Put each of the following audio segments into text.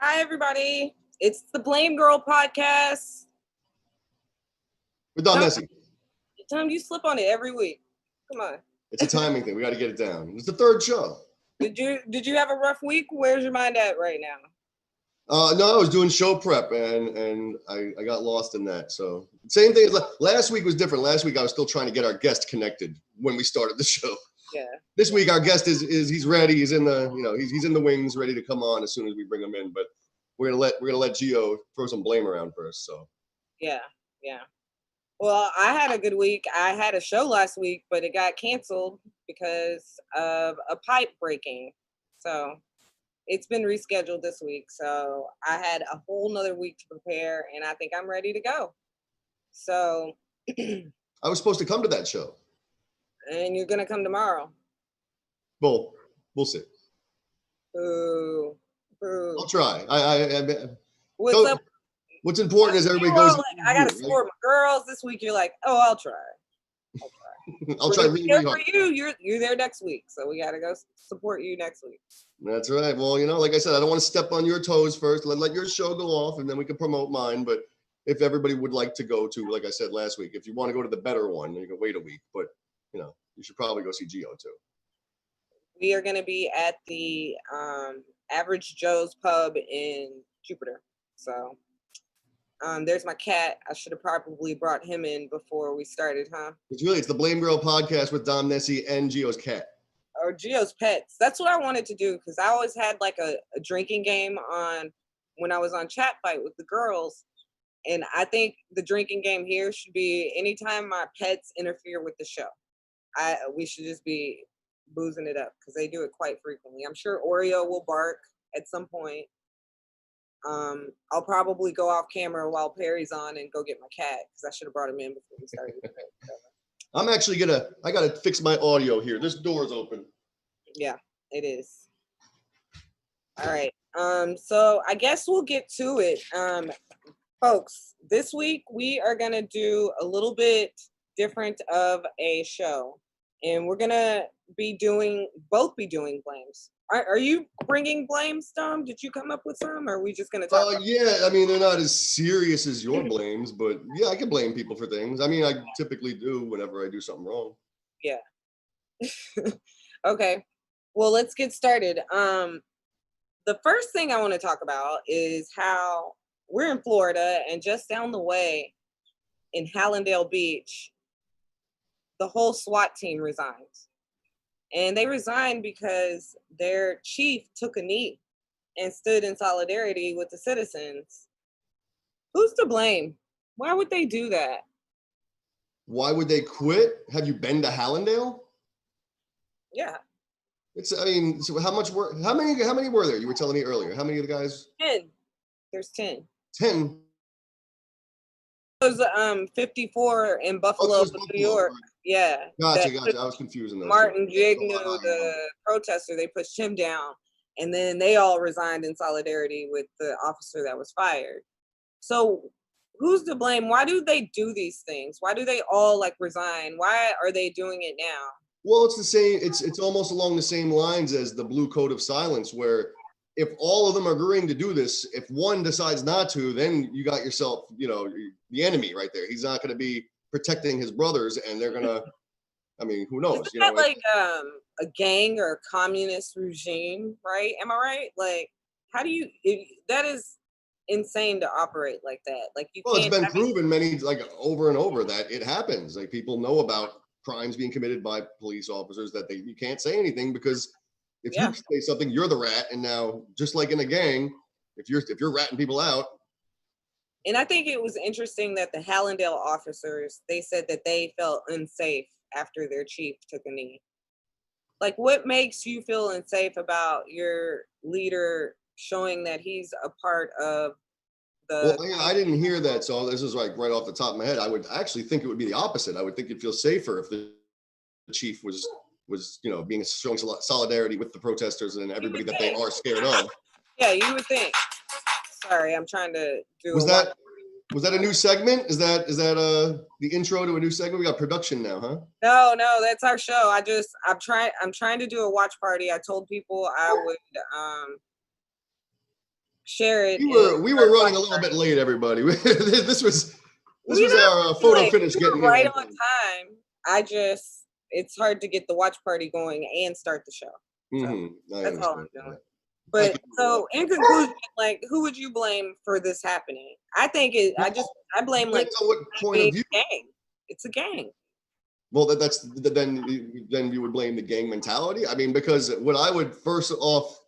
Hi, everybody. It's the Blamegirl podcast. With Don Tom, Nesci. Tom, you slip on it every week. Come on. It's a timing thing. We got to get it down. It's the third show. Did you have a rough week? Where's your mind at right now? No, I was doing show prep and I got lost in that. So same thing as last week was different. Last week I was still trying to get our guest connected when we started the show. Yeah. This week our guest is he's ready. He's in the he's in the wings, ready to come on as soon as we bring him in. But we're gonna let Gio throw some blame around first. So yeah. Well, I had a good week. I had a show last week, but it got canceled because of a pipe breaking. So it's been rescheduled this week. So I had a whole nother week to prepare, and I think I'm ready to go. So I was supposed to come to that show. And you're gonna come tomorrow. Well, we'll see. Boo. I'll try. What's up? What's important is everybody goes. I gotta support my girls this week. You're like, oh, I'll try. I'll try really hard. For you. You're there next week, so we gotta go support you next week. That's right. Well, like I said, I don't want to step on your toes first. Let your show go off, and then we can promote mine. But if everybody would like to go to, like I said last week, if you want to go to the better one, then you can wait a week. But you should probably go see Gio too. We are going to be at the Average Joe's Pub in Jupiter. So there's my cat. I should have probably brought him in before we started, huh? It's the Blamegirl podcast with Dom Nesci and Gio's cat. Or Gio's pets. That's what I wanted to do because I always had like a drinking game on when I was on Chat Fight with the girls. And I think the drinking game here should be anytime my pets interfere with the show. We should just be boozing it up because they do it quite frequently. I'm sure Oreo will bark at some point. I'll probably go off camera while Perry's on and go get my cat because I should have brought him in before we started. I'm actually I gotta fix my audio here. This door's open. Yeah, it is. All right. So I guess we'll get to it. Folks, this week we are gonna do a little bit different of a show. And we're gonna be doing blames. Are you bringing blames, Dom? Did you come up with some, or are we just gonna talk? Yeah, I mean they're not as serious as your blames, but yeah, I can blame people for things. I mean, I typically do whenever I do something wrong. Yeah. Okay. Well, let's get started. The first thing I want to talk about is how we're in Florida, and just down the way in Hallandale Beach, the whole SWAT team resigned. And they resigned because their chief took a knee and stood in solidarity with the citizens. Who's to blame? Why would they do that? Why would they quit? Have you been to Hallandale? Yeah. So how many were there? You were telling me earlier. How many of the guys? 10. There's 10. 10. It was 54 in Buffalo, New York. Right. Yeah. Gotcha. I was confusing those. Martin Jignew, the protester, they pushed him down, and then they all resigned in solidarity with the officer that was fired. So who's to blame? Why do they do these things? Why do they all resign? Why are they doing it now? Well, it's the same. It's almost along the same lines as the Blue Code of Silence, where if all of them are agreeing to do this, if one decides not to, then you got yourself, the enemy right there. He's not going to be protecting his brothers, and they're going to, who knows? Isn't that a gang or a communist regime, right? Am I right? How do you, that is insane to operate like that. It's been proven over and over that it happens. People know about crimes being committed by police officers that you can't say anything because if you say something, you're the rat. And now, just like in a gang, if you're ratting people out. And I think it was interesting that the Hallandale officers, they said that they felt unsafe after their chief took a knee. What makes you feel unsafe about your leader showing that he's a part of the... Well, I didn't hear that. So this is right off the top of my head. I would actually think it would be the opposite. I would think you'd feel safer if the chief was showing solidarity with the protesters and everybody that they are scared of. Yeah, you would think. Sorry, I'm trying to do. Was that a new segment? Is that the intro to a new segment? We got production now, huh? No, that's our show. I'm trying to do a watch party. I told people I would share it. We were running a little bit late, everybody. This was our photo like, finish getting here right on time. It's hard to get the watch party going and start the show. So that's all I'm doing. But so in conclusion, like, who would you blame for this happening? I think I blame like on what point of view. Gang. It's a gang. Well, then you would blame the gang mentality. I mean, because what I would first off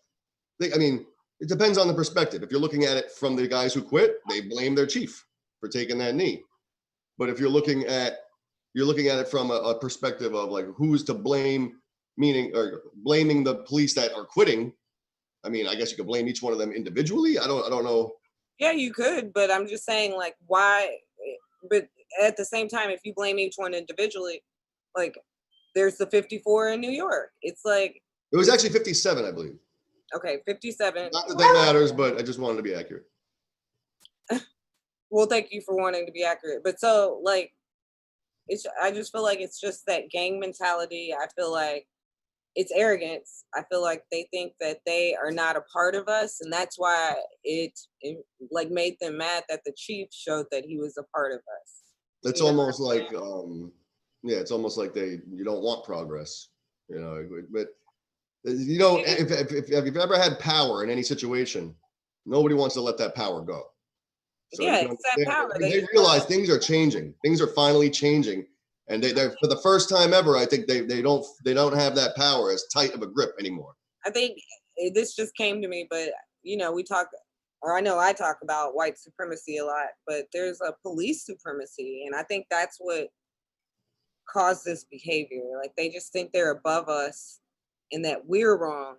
think, I mean, it depends on the perspective. If you're looking at it from the guys who quit, they blame their chief for taking that knee. But if you're looking at it from a perspective of like who's to blame, meaning or blaming the police that are quitting. I mean, I guess you could blame each one of them individually. I don't know. Yeah, you could, but I'm just saying, like, why? But at the same time, if you blame each one individually, like, there's the 54 in New York. It's like it was actually 57, I believe. Okay, 57. Not that matters, but I just wanted to be accurate. Well, thank you for wanting to be accurate. But so, like, I just feel like it's just that gang mentality. I feel like it's arrogance. I feel like they think that they are not a part of us, and that's why it like made them mad that the chief showed that he was a part of us. It's almost like it's almost like you don't want progress, but if you've ever had power in any situation, nobody wants to let that power go. So it's that power. They realize things are changing. Things are finally changing. And they're for the first time ever, I think they don't have that power as tight of a grip anymore. I think this just came to me, but we talk, or I know I talk about white supremacy a lot, but there's a police supremacy, and I think that's what caused this behavior. Like, they just think they're above us and that we're wrong.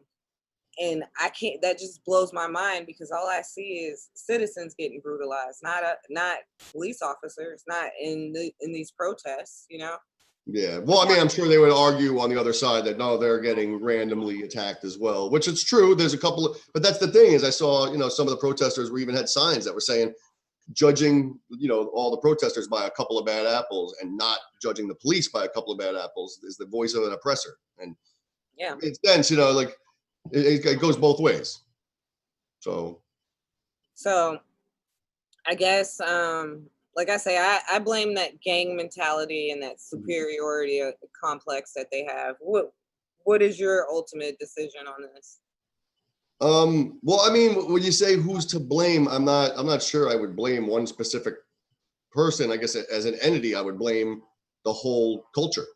And I can't, that just blows my mind, because all I see is citizens getting brutalized, not police officers, not in these protests, Yeah. Well, I mean, I'm sure they would argue on the other side that no, they're getting randomly attacked as well, which is true. There's a couple of, but that's the thing is I saw, some of the protesters even had signs that were saying, judging, all the protesters by a couple of bad apples and not judging the police by a couple of bad apples is the voice of an oppressor. And yeah, it's dense, like, it goes both ways. So I guess, like I say, I blame that gang mentality and that superiority complex that they have. What is your ultimate decision on this? Well, I mean, when you say who's to blame, I'm not sure I would blame one specific person. I guess as an entity, I would blame the whole culture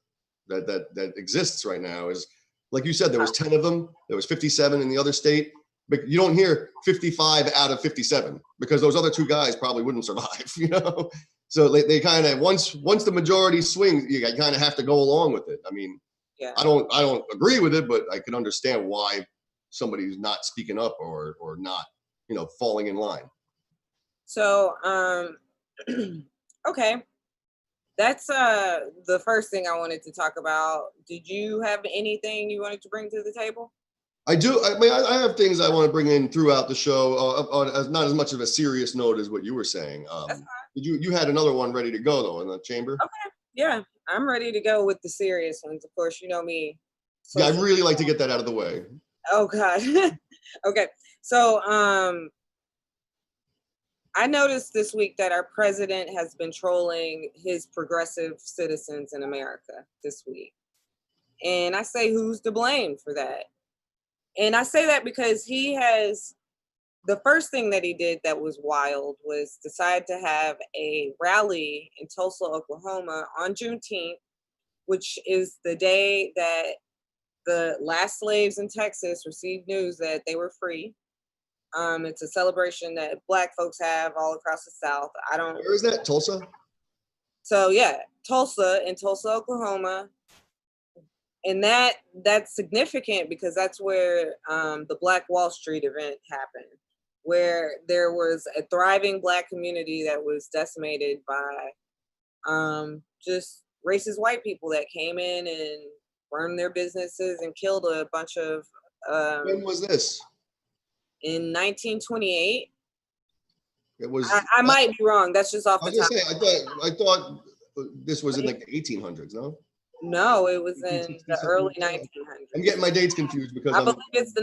that exists right now. Is like you said, there was 10 of them. There was 57 in the other state, but you don't hear 55 out of 57 because those other two guys probably wouldn't survive, So they kind of once the majority swings, you kind of have to go along with it. I mean, yeah. I don't agree with it, but I can understand why somebody's not speaking up or not, falling in line. So, okay. That's the first thing I wanted to talk about. Did you have anything you wanted to bring to the table? I do. I mean, I have things I want to bring in throughout the show, on not as much of a serious note as what you were saying. You had another one ready to go though in the chamber? Okay. Yeah, I'm ready to go with the serious ones. Of course, you know me. Yeah, I'd really like to get that out of the way. Oh God. Okay. So I noticed this week that our president has been trolling his progressive citizens in America this week. And I say, who's to blame for that? And I say that because the first thing that he did that was wild was decide to have a rally in Tulsa, Oklahoma on Juneteenth, which is the day that the last slaves in Texas received news that they were free. It's a celebration that Black folks have all across the South. Where is that? Tulsa? So yeah, Tulsa in Tulsa, Oklahoma. And that's significant because that's where the Black Wall Street event happened, where there was a thriving Black community that was decimated by just racist white people that came in and burned their businesses and killed a bunch of. When was this? In 1928. It was. I might be wrong. That's just off the top. I thought this was in like the 1800s. No. No, it was in the early 1900s. I'm getting my dates confused because I believe it's the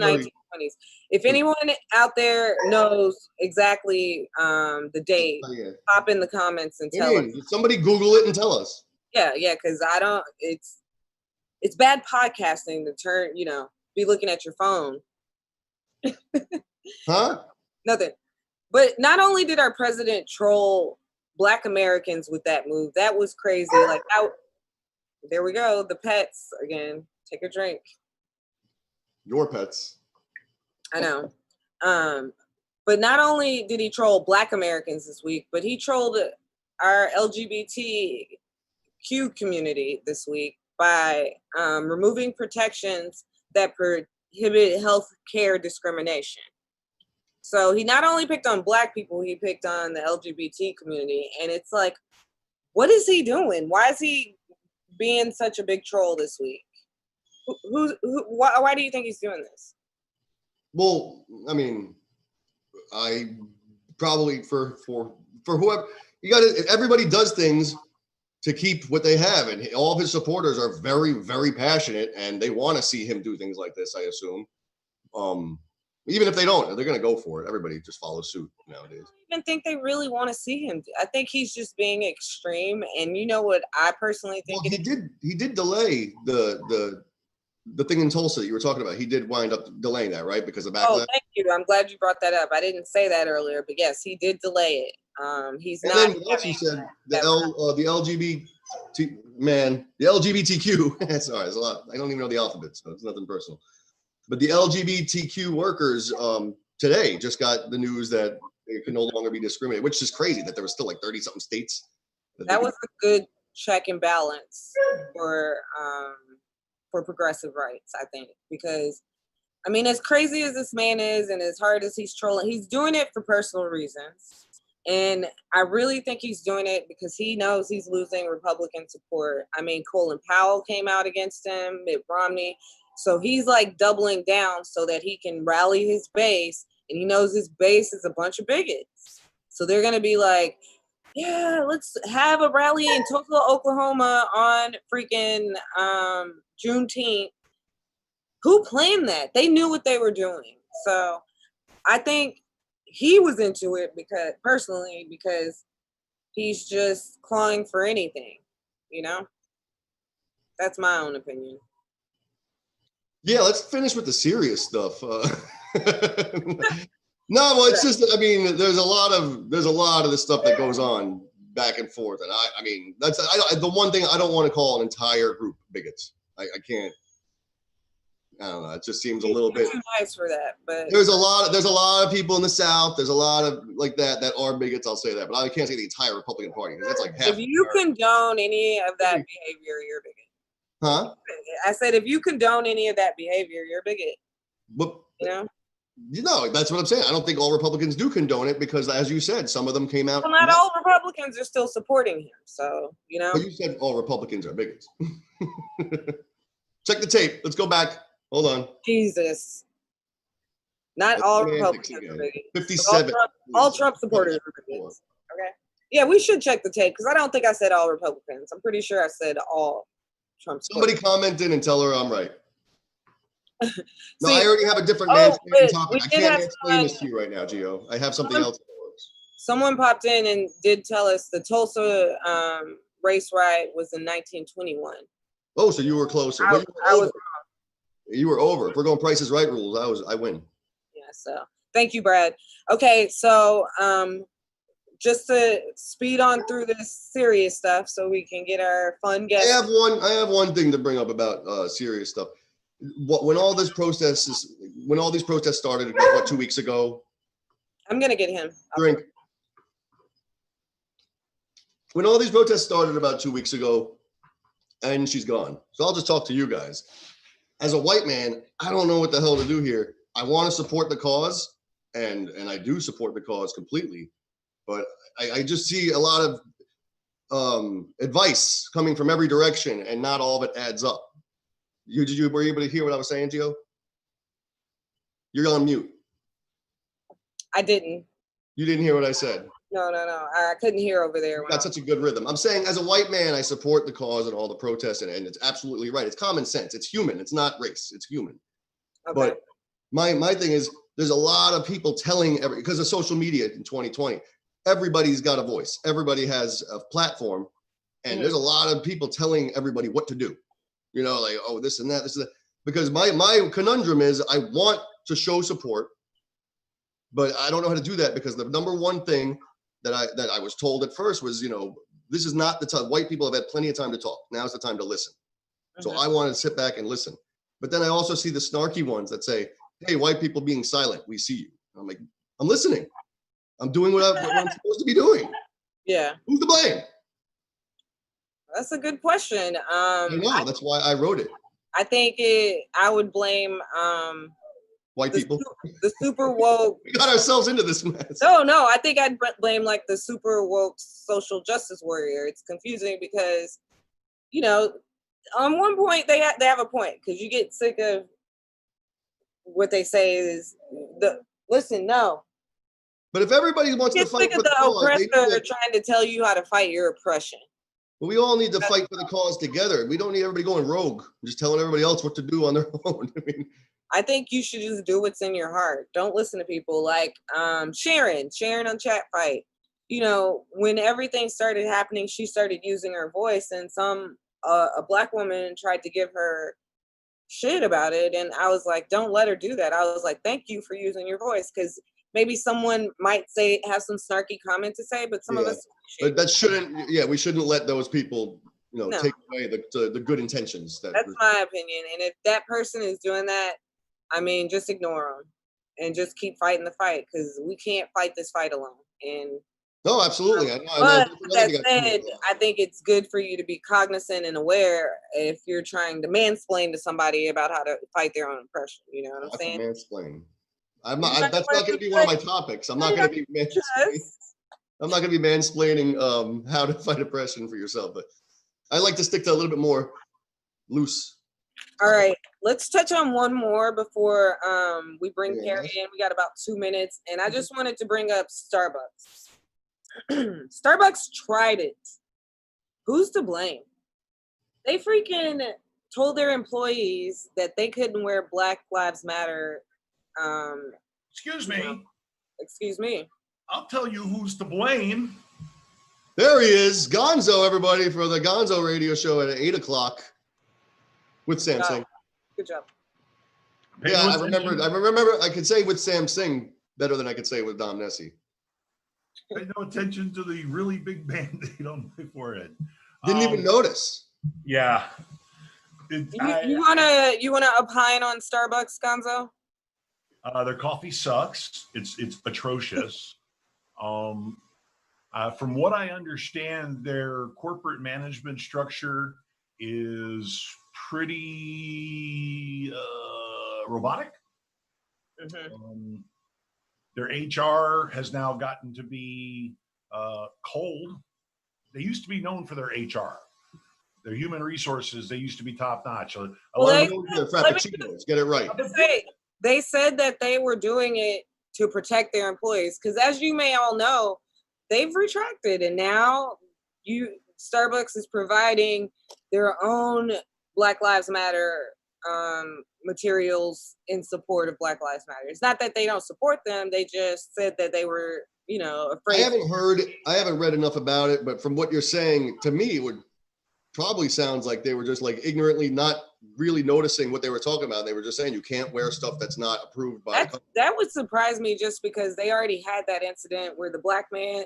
20s. If anyone out there knows exactly the date, pop in the comments and tell us. Somebody Google it and tell us. Yeah, because I don't. It's bad podcasting to be looking at your phone. Huh? Nothing. But not only did our president troll Black Americans with that move, that was crazy. Like, there we go. The pets again. Take a drink. Your pets. I know. But not only did he troll Black Americans this week, but he trolled our LGBTQ community this week by removing protections that prohibit health care discrimination. So he not only picked on Black people, he picked on the LGBT community. And it's like, what is he doing? Why is he being such a big troll this week? Why do you think he's doing this? Well, I mean, I probably for whoever, everybody does things to keep what they have, and all of his supporters are very, very passionate, and they want to see him do things like this, I assume. Even if they don't, they're going to go for it. Everybody just follows suit nowadays. I don't even think they really want to see him. I think he's just being extreme. And you know what I personally think? Well, he did delay the thing in Tulsa that you were talking about. He did wind up delaying that, right? Because of backlash. Oh, thank you. I'm glad you brought that up. I didn't say that earlier, but yes, he did delay it. He's and not. And then what else you said? The LGBTQ. Sorry, there's a lot. I don't even know the alphabet, so it's nothing personal. But the LGBTQ workers today just got the news that they can no longer be discriminated, which is crazy that there was still like 30-something states. That was a good check and balance for progressive rights, I think, because I mean, as crazy as this man is and as hard as he's trolling, he's doing it for personal reasons. And I really think he's doing it because he knows he's losing Republican support. I mean, Colin Powell came out against him, Mitt Romney. So he's like doubling down so that he can rally his base, and he knows his base is a bunch of bigots. So they're going to be like, yeah, let's have a rally in Tulsa, Oklahoma on freaking Juneteenth. Who planned that? They knew what they were doing. So I think he was into it because he's just clawing for anything, That's my own opinion. Yeah, let's finish with the serious stuff. No, well, it's just, I mean, there's a lot of this stuff that goes on back and forth, and I mean, that's the one thing I don't want to call an entire group bigots. I can't. I don't know. It just seems a little bit too nice for that. But there's a lot of people in the South. There's a lot of like that are bigots. I'll say that, but I can't say the entire Republican Party because that's like half. If you condone any of that behavior, you're a bigot. Huh? I said, if you condone any of that behavior, you're a bigot. But that's what I'm saying. I don't think all Republicans do condone it because, as you said, some of them came out. Well, not all Republicans are still supporting him. So, But you said all Republicans are bigots. Check the tape. Let's go back. Hold on. Jesus. Not all Republicans are bigots. 57. All Trump supporters are bigots. Okay. Yeah, we should check the tape because I don't think I said all Republicans. I'm pretty sure I said all Trump supporters. Somebody comment in and tell her I'm right. No, I already have a different mansplaining topic. I can't explain this to you right now, Gio. I have something else. Someone popped in and did tell us the Tulsa race riot was in 1921. Oh, so you were closer. I was wrong. You were over. If we're going Price is Right rules, I win. Yeah, so thank you, Brad. Okay, so just to speed on through this serious stuff so we can get our fun guests. I have one thing to bring up about serious stuff. When all these protests started, what, 2 weeks ago? I'm gonna get him. Drink. When all these protests started about 2 weeks ago, and she's gone. So I'll just talk to you guys. As a white man, I don't know what the hell to do here. I want to support the cause, and I do support the cause completely, but I just see a lot of advice coming from every direction, and not all of it adds up. Were you able to hear what I was saying, Gio? You're on mute. I didn't. You didn't hear what I said? No. I couldn't hear over there. Got such a good rhythm. I'm saying, as a white man, I support the cause and all the protests, and it's absolutely right. It's common sense. It's human. It's not race. It's human. Okay. But My thing is, there's a lot of people telling because of social media in 2020, everybody's got a voice. Everybody has a platform, and there's a lot of people telling everybody what to do. You know, like, oh, this and that, this and that. Because my conundrum is, I want to show support, but I don't know how to do that, because the number one thing that I was told at first was, you know, this is not the time. White people have had plenty of time to talk. Now's the time to listen. So I want to sit back and listen. But then I also see the snarky ones that say, hey, white people being silent, we see you. I'm like, I'm listening. I'm doing what I'm supposed to be doing. Yeah. Who's to blame? That's a good question. I know, that's why I wrote it. I think I would blame white people. The super woke. We got ourselves into this mess. No, I think I'd blame like the super woke social justice warrior. It's confusing because, you know, on one point they have a point, because you get sick of what they say is listen. But if everybody wants to fight for the oppressor cause, trying to tell you how to fight your oppression. But we all need to fight for the cause together. We don't need everybody going rogue, just telling everybody else what to do on their own. I mean, I think you should just do what's in your heart. Don't listen to people like Sharon on Chat Fight. You know, when everything started happening, she started using her voice, and a black woman tried to give her shit about it, and I was like, don't let her do that. I was like, thank you for using your voice, because maybe someone might have some snarky comment to say, but some of us. But that shouldn't. Yeah, we shouldn't let those people, you know, take away the good intentions. That's my opinion. And if that person is doing that, I mean, just ignore them and just keep fighting the fight, because we can't fight this fight alone. And no, absolutely. But that said, I think it's good for you to be cognizant and aware if you're trying to mansplain to somebody about how to fight their own oppression. You know what I'm saying? Mansplain. I'm not. That's not going to be one of my topics. I'm not going to be mansplaining. I'm not going to be mansplaining how to fight oppression for yourself. But I like to stick to a little bit more loose. All right, let's touch on one more before we bring Perry in. We got about 2 minutes, and I just wanted to bring up Starbucks. Starbucks tried it. Who's to blame? They freaking told their employees that they couldn't wear Black Lives Matter. Excuse me. Excuse me. I'll tell you who's to blame. There he is, Gonzo, everybody, for the Gonzo radio show at 8 o'clock with Sam Singh. Good job. Yeah, I remember. I could say with Sam Singh better than I could say with Dom Nesci. Pay no attention to the really big Band-Aid on my forehead. Didn't even notice. Yeah. You wanna opine on Starbucks, Gonzo? Their coffee sucks. It's atrocious. From what I understand, their corporate management structure is pretty robotic. Mm-hmm. Their HR has now gotten to be cold. They used to be known for their HR. Their human resources, they used to be top notch. So frappuccinos. Get it right. They said that they were doing it to protect their employees, because as you may all know, they've retracted, and now Starbucks is providing their own Black Lives Matter materials in support of Black Lives Matter. It's not that they don't support them; they just said that they were, afraid. I haven't read enough about it, but from what you're saying, to me, it would probably sounds like they were just like ignorantly not really noticing what they were talking about. They were just saying you can't wear stuff that's not approved by. That would surprise me, just because they already had that incident where the black man.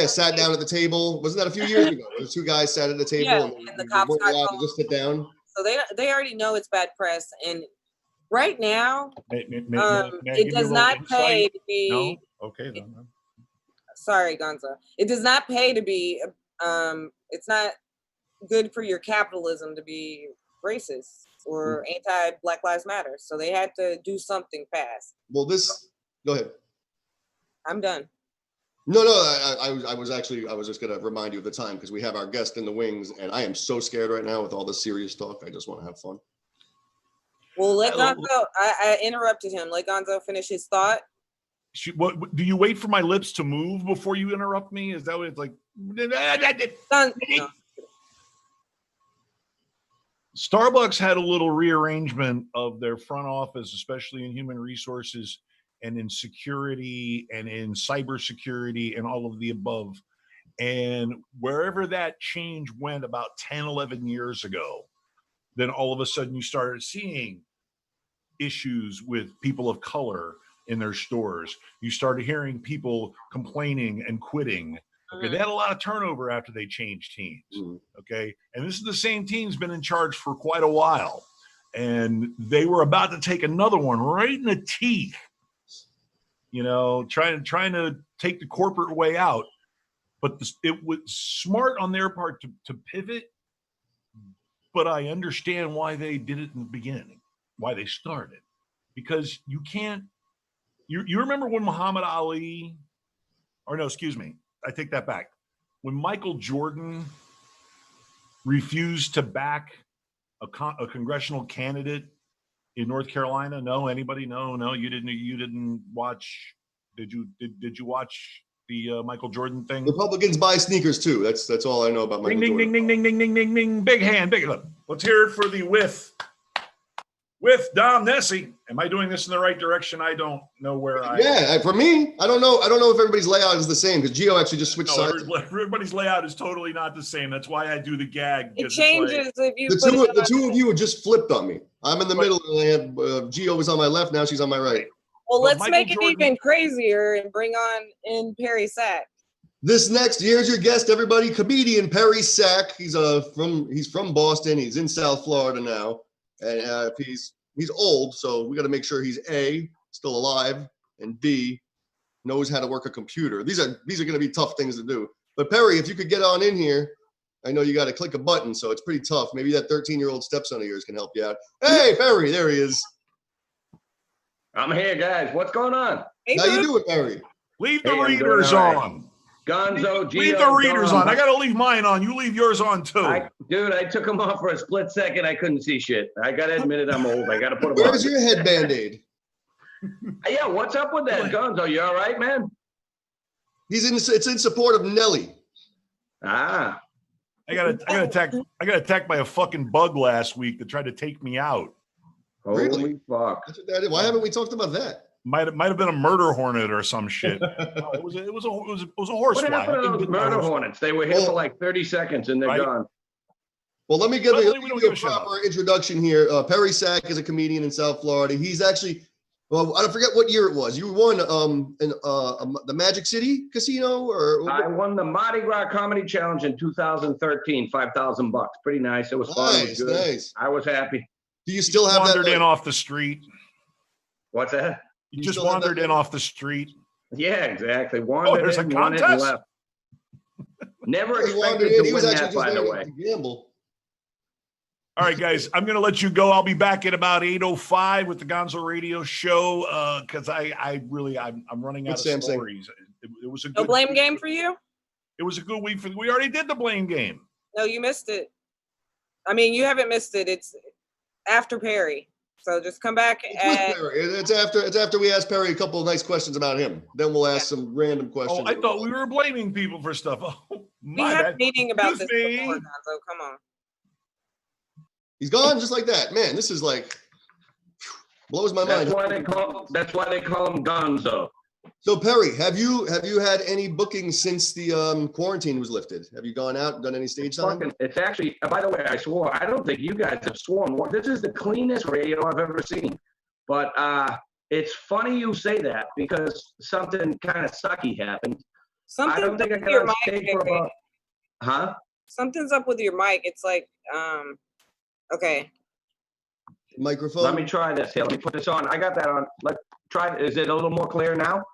Sat down at the table. Wasn't that a few years ago? The two guys sat at the table and the cops got allowed to just sit down. So they already know it's bad press, and right now it does not pay to be. No? Okay then. Sorry, Gonzo. It does not pay to be. It's not good for your capitalism to be racist or anti-Black Lives Matter. So they had to do something fast. Well, go ahead. I'm done. No, I was just going to remind you of the time, because we have our guest in the wings, and I am so scared right now with all the serious talk. I just want to have fun. Well, let Gonzo, I interrupted him. Let Gonzo finish his thought. What do you wait for my lips to move before you interrupt me? Is that what it's like? Starbucks had a little rearrangement of their front office, especially in human resources and in security and in cybersecurity and all of the above. And wherever that change went about 10, 11 years ago, then all of a sudden you started seeing issues with people of color in their stores. You started hearing people complaining and quitting. Okay, they had a lot of turnover after they changed teams. Okay, and this is the same team's been in charge for quite a while, and they were about to take another one right in the teeth. You know, trying to take the corporate way out, but it was smart on their part to pivot. But I understand why they did it in the beginning, why they started, because you can't. You remember when Muhammad Ali, or no, excuse me, I take that back. When Michael Jordan refused to back a congressional candidate in North Carolina, no, anybody, no, you didn't watch. Did you watch the Michael Jordan thing? Republicans buy sneakers too. That's all I know about Michael Jordan. Ding, ding, ding, ding, ding, ding, ding, big hand, big. Look. Let's hear it for the with Dom Nesci. Am I doing this in the right direction? I don't know where I. Yeah, for me, I don't know if everybody's layout is the same because Gio actually just switched sides. Everybody's layout is totally not the same. That's why I do the gag. It changes if you. The two of you just flipped on me. I'm in the middle, and I have Gio was on my left. Now she's on my right. Well, let's make it even crazier and bring on in Perry Sack. This next, here's your guest, everybody. Comedian Perry Sack. He's from Boston. He's in South Florida now, and he's old, so we got to make sure he's A, still alive, and B, knows how to work a computer. These are going to be tough things to do. But Perry, if you could get on in here, I know you got to click a button, so it's pretty tough. Maybe that 13-year-old stepson of yours can help you out. Hey, Perry, there he is. I'm here, guys. What's going on? How you doing, Perry? Leave the readers on. Gonzo, Gio, leave the readers on. I got to leave mine on. You leave yours on too. Dude, I took them off for a split second. I couldn't see shit. I got to admit it. I'm old. I got to put them on. Where's your head Band-Aid? Yeah, what's up with that, Gonzo? You all right, man? It's in support of Nelly. Ah. I got attacked by a fucking bug last week that tried to take me out. Holy fuck. That's what that is. Why haven't we talked about that? Might have been a murder hornet or some shit. No, it was a horse. What happened to those murder hornets? They were here for like 30 seconds and they're gone. Well, let me give you a proper introduction here. Perry Sack is a comedian in South Florida. He's actually, well, I forget what year it was. You won the Magic City Casino, or I won the Mardi Gras Comedy Challenge in 2013, $5,000. Pretty nice. It was fun. It was good. Nice. I was happy. Do you still have wandered in off the street? What's that? You just wandered in off the street. Yeah, exactly. Wandered in, won it, and left. Never expected to win that, by the way. Gamble. All right, guys, I'm going to let you go. I'll be back at about 8:05 with the Gonzo Radio Show because I'm running out of stories. It was a good blame game for you. It was a good week for. We already did the blame game. No, you missed it. I mean, you haven't missed it. It's after Perry. So just come back. It's after we ask Perry a couple of nice questions about him. Then we'll ask some random questions. Oh, I thought we were blaming people for stuff. Oh, we had a meeting about this before, Gonzo. Come on. He's gone just like that. Man, this is like blows my mind. That's why they call him Gonzo. So Perry, have you had any bookings since the quarantine was lifted? Have you gone out and done any stage time? It's actually, by the way, I swore. I don't think you guys have sworn more. This is the cleanest radio I've ever seen. But it's funny you say that because something kind of sucky happened. I don't think I got on stage for about. Huh? Something's up with your mic. It's like, okay. Microphone. Let me try this. Here, let me put this on. I got that on. Let's try. Is it a little more clear now?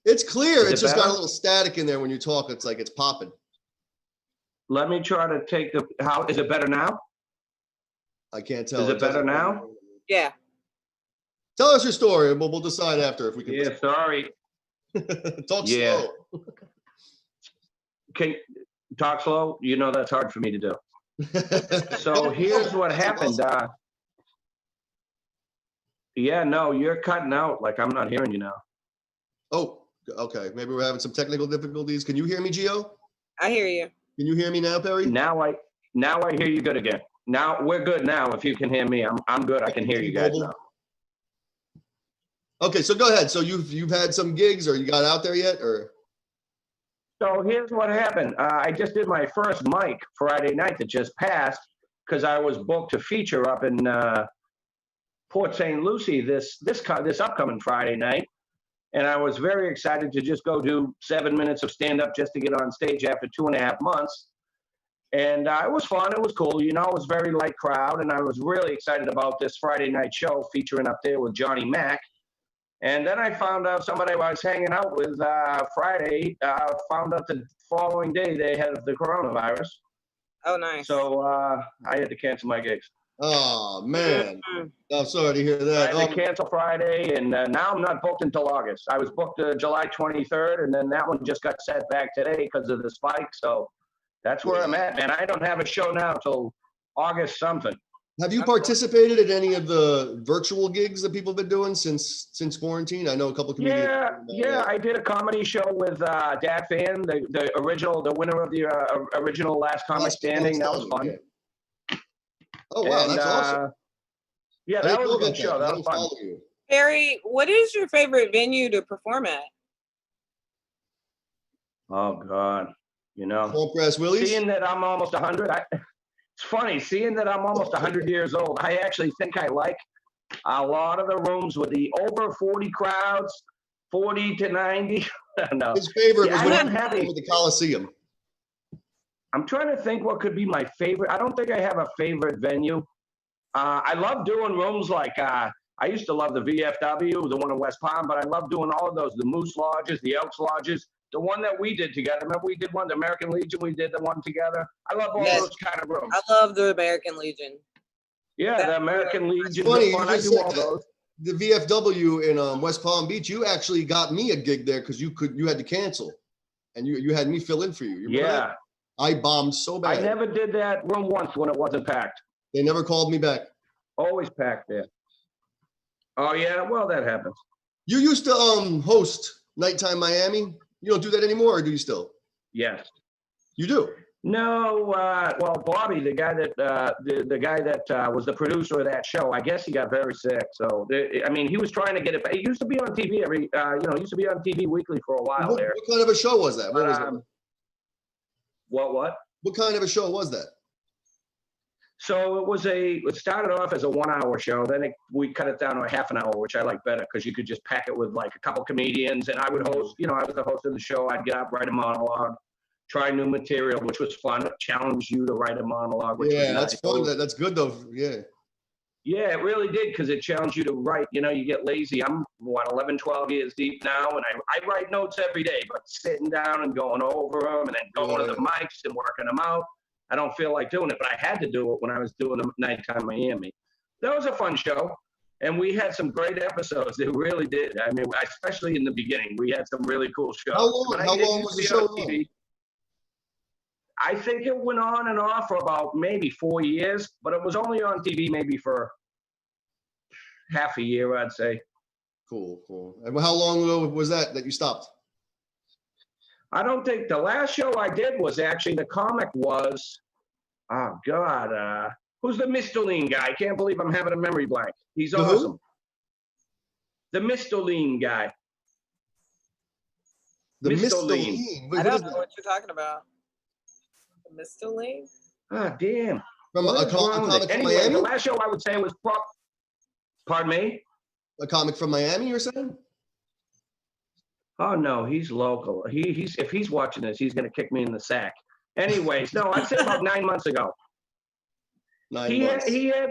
It's clear. It's just got a little static in there when you talk. It's like it's popping. Let me try to take the. How is it better now? I can't tell. Is it better now? Yeah. Tell us your story, and we'll decide after if we can. Yeah, sorry. Talk slow. Can talk slow? You know that's hard for me to do. So here's what happened. Yeah, no, you're cutting out. Like I'm not hearing you now. Oh, okay. Maybe we're having some technical difficulties. Can you hear me, Gio? I hear you. Can you hear me now, Perry? Now I hear you good again. Now we're good now. If you can hear me, I'm good. I can hear you guys now. Okay, so go ahead. So you've had some gigs, or you got out there yet, or? So here's what happened. I just did my first mic Friday night that just passed because I was booked to feature up in Port St. Lucie this upcoming Friday night, and I was very excited to just go do 7 minutes of stand-up just to get on stage after 2.5 months. And it was fun. It was cool. You know, it was a very light crowd, and I was really excited about this Friday night show featuring up there with Johnny Mac. And then I found out somebody I was hanging out with Friday found out the following day they had the coronavirus. Oh, nice. So I had to cancel my gigs. Oh, man. I'm sorry to hear that. I had to cancel Friday, and now I'm not booked until August. I was booked July 23rd, and then that one just got set back today because of the spike. So that's where I'm at, man. I don't have a show now till August something. Have you participated in any of the virtual gigs that people have been doing since quarantine? I know a couple of comedians. Yeah. I did a comedy show with Dat Fan, the winner of the original Last Comic Standing. That was fun. Yeah. Oh wow, that's awesome. Yeah, that was a good show. That was fun. Harry, what is your favorite venue to perform at? Oh God, you know, Willie's? Seeing that I'm almost 100, it's funny, seeing that I'm almost 100 years old, I actually think I like a lot of the rooms with the over 40 crowds, 40 to 90. No. His favorite was when he with the Coliseum. I'm trying to think what could be my favorite. I don't think I have a favorite venue. I love doing rooms like, I used to love the VFW, the one in West Palm, but I love doing all of those, the Moose Lodges, the Elks Lodges. The one that we did together. Remember we did one, the American Legion, we did the one together. I love all those kind of rooms. I love the American Legion. Yeah, the American Legion. Funny, I do all those. The VFW in West Palm Beach, you actually got me a gig there because you had to cancel. And you had me fill in for you. Yeah. I bombed so bad. I never did that room once when it wasn't packed. They never called me back. Always packed there. Oh yeah, well that happens. You used to host Nighttime Miami. You don't do that anymore, or do you still? Yes. You do? No, well, Bobby, the guy that was the producer of that show, I guess he got very sick. So, I mean, he was trying to get it. It used to be on TV he used to be on TV weekly for a while there. What kind of a show was that? What was it? What? What kind of a show was that? So it started off as a 1-hour show. Then we cut it down to a half an hour, which I like better because you could just pack it with like a couple comedians. And I would host, I was the host of the show. I'd get up, write a monologue, try new material, which was fun. Challenge you to write a monologue. Which was that's fun. That's good though. Yeah. Yeah, it really did because it challenged you to write. You get lazy. I'm 11, 12 years deep now, and I write notes every day, but sitting down and going over them and then going to the mics and working them out. I don't feel like doing it, but I had to do it when I was doing the Nighttime Miami. That was a fun show, and we had some great episodes. It really did. I mean, especially in the beginning, we had some really cool shows. How long was the show on? I think it went on and off for about maybe 4 years, but it was only on TV maybe for half a year, I'd say. Cool. And how long ago was that you stopped? I don't think the last show I did was actually the comic was, oh God, who's the Mr. Lean guy? I can't believe I'm having a memory blank. He's awesome. The Mr. Lean guy. The Mr. Lean. I don't know what you're talking about. The Mr. Lean? Ah, damn. From a comic from anyway, Miami? The last show I would say was, pardon me? A comic from Miami, you're saying? Oh no, he's local. He's if he's watching this, he's gonna kick me in the sack. Anyways, no, I'd say about 9 months ago. He had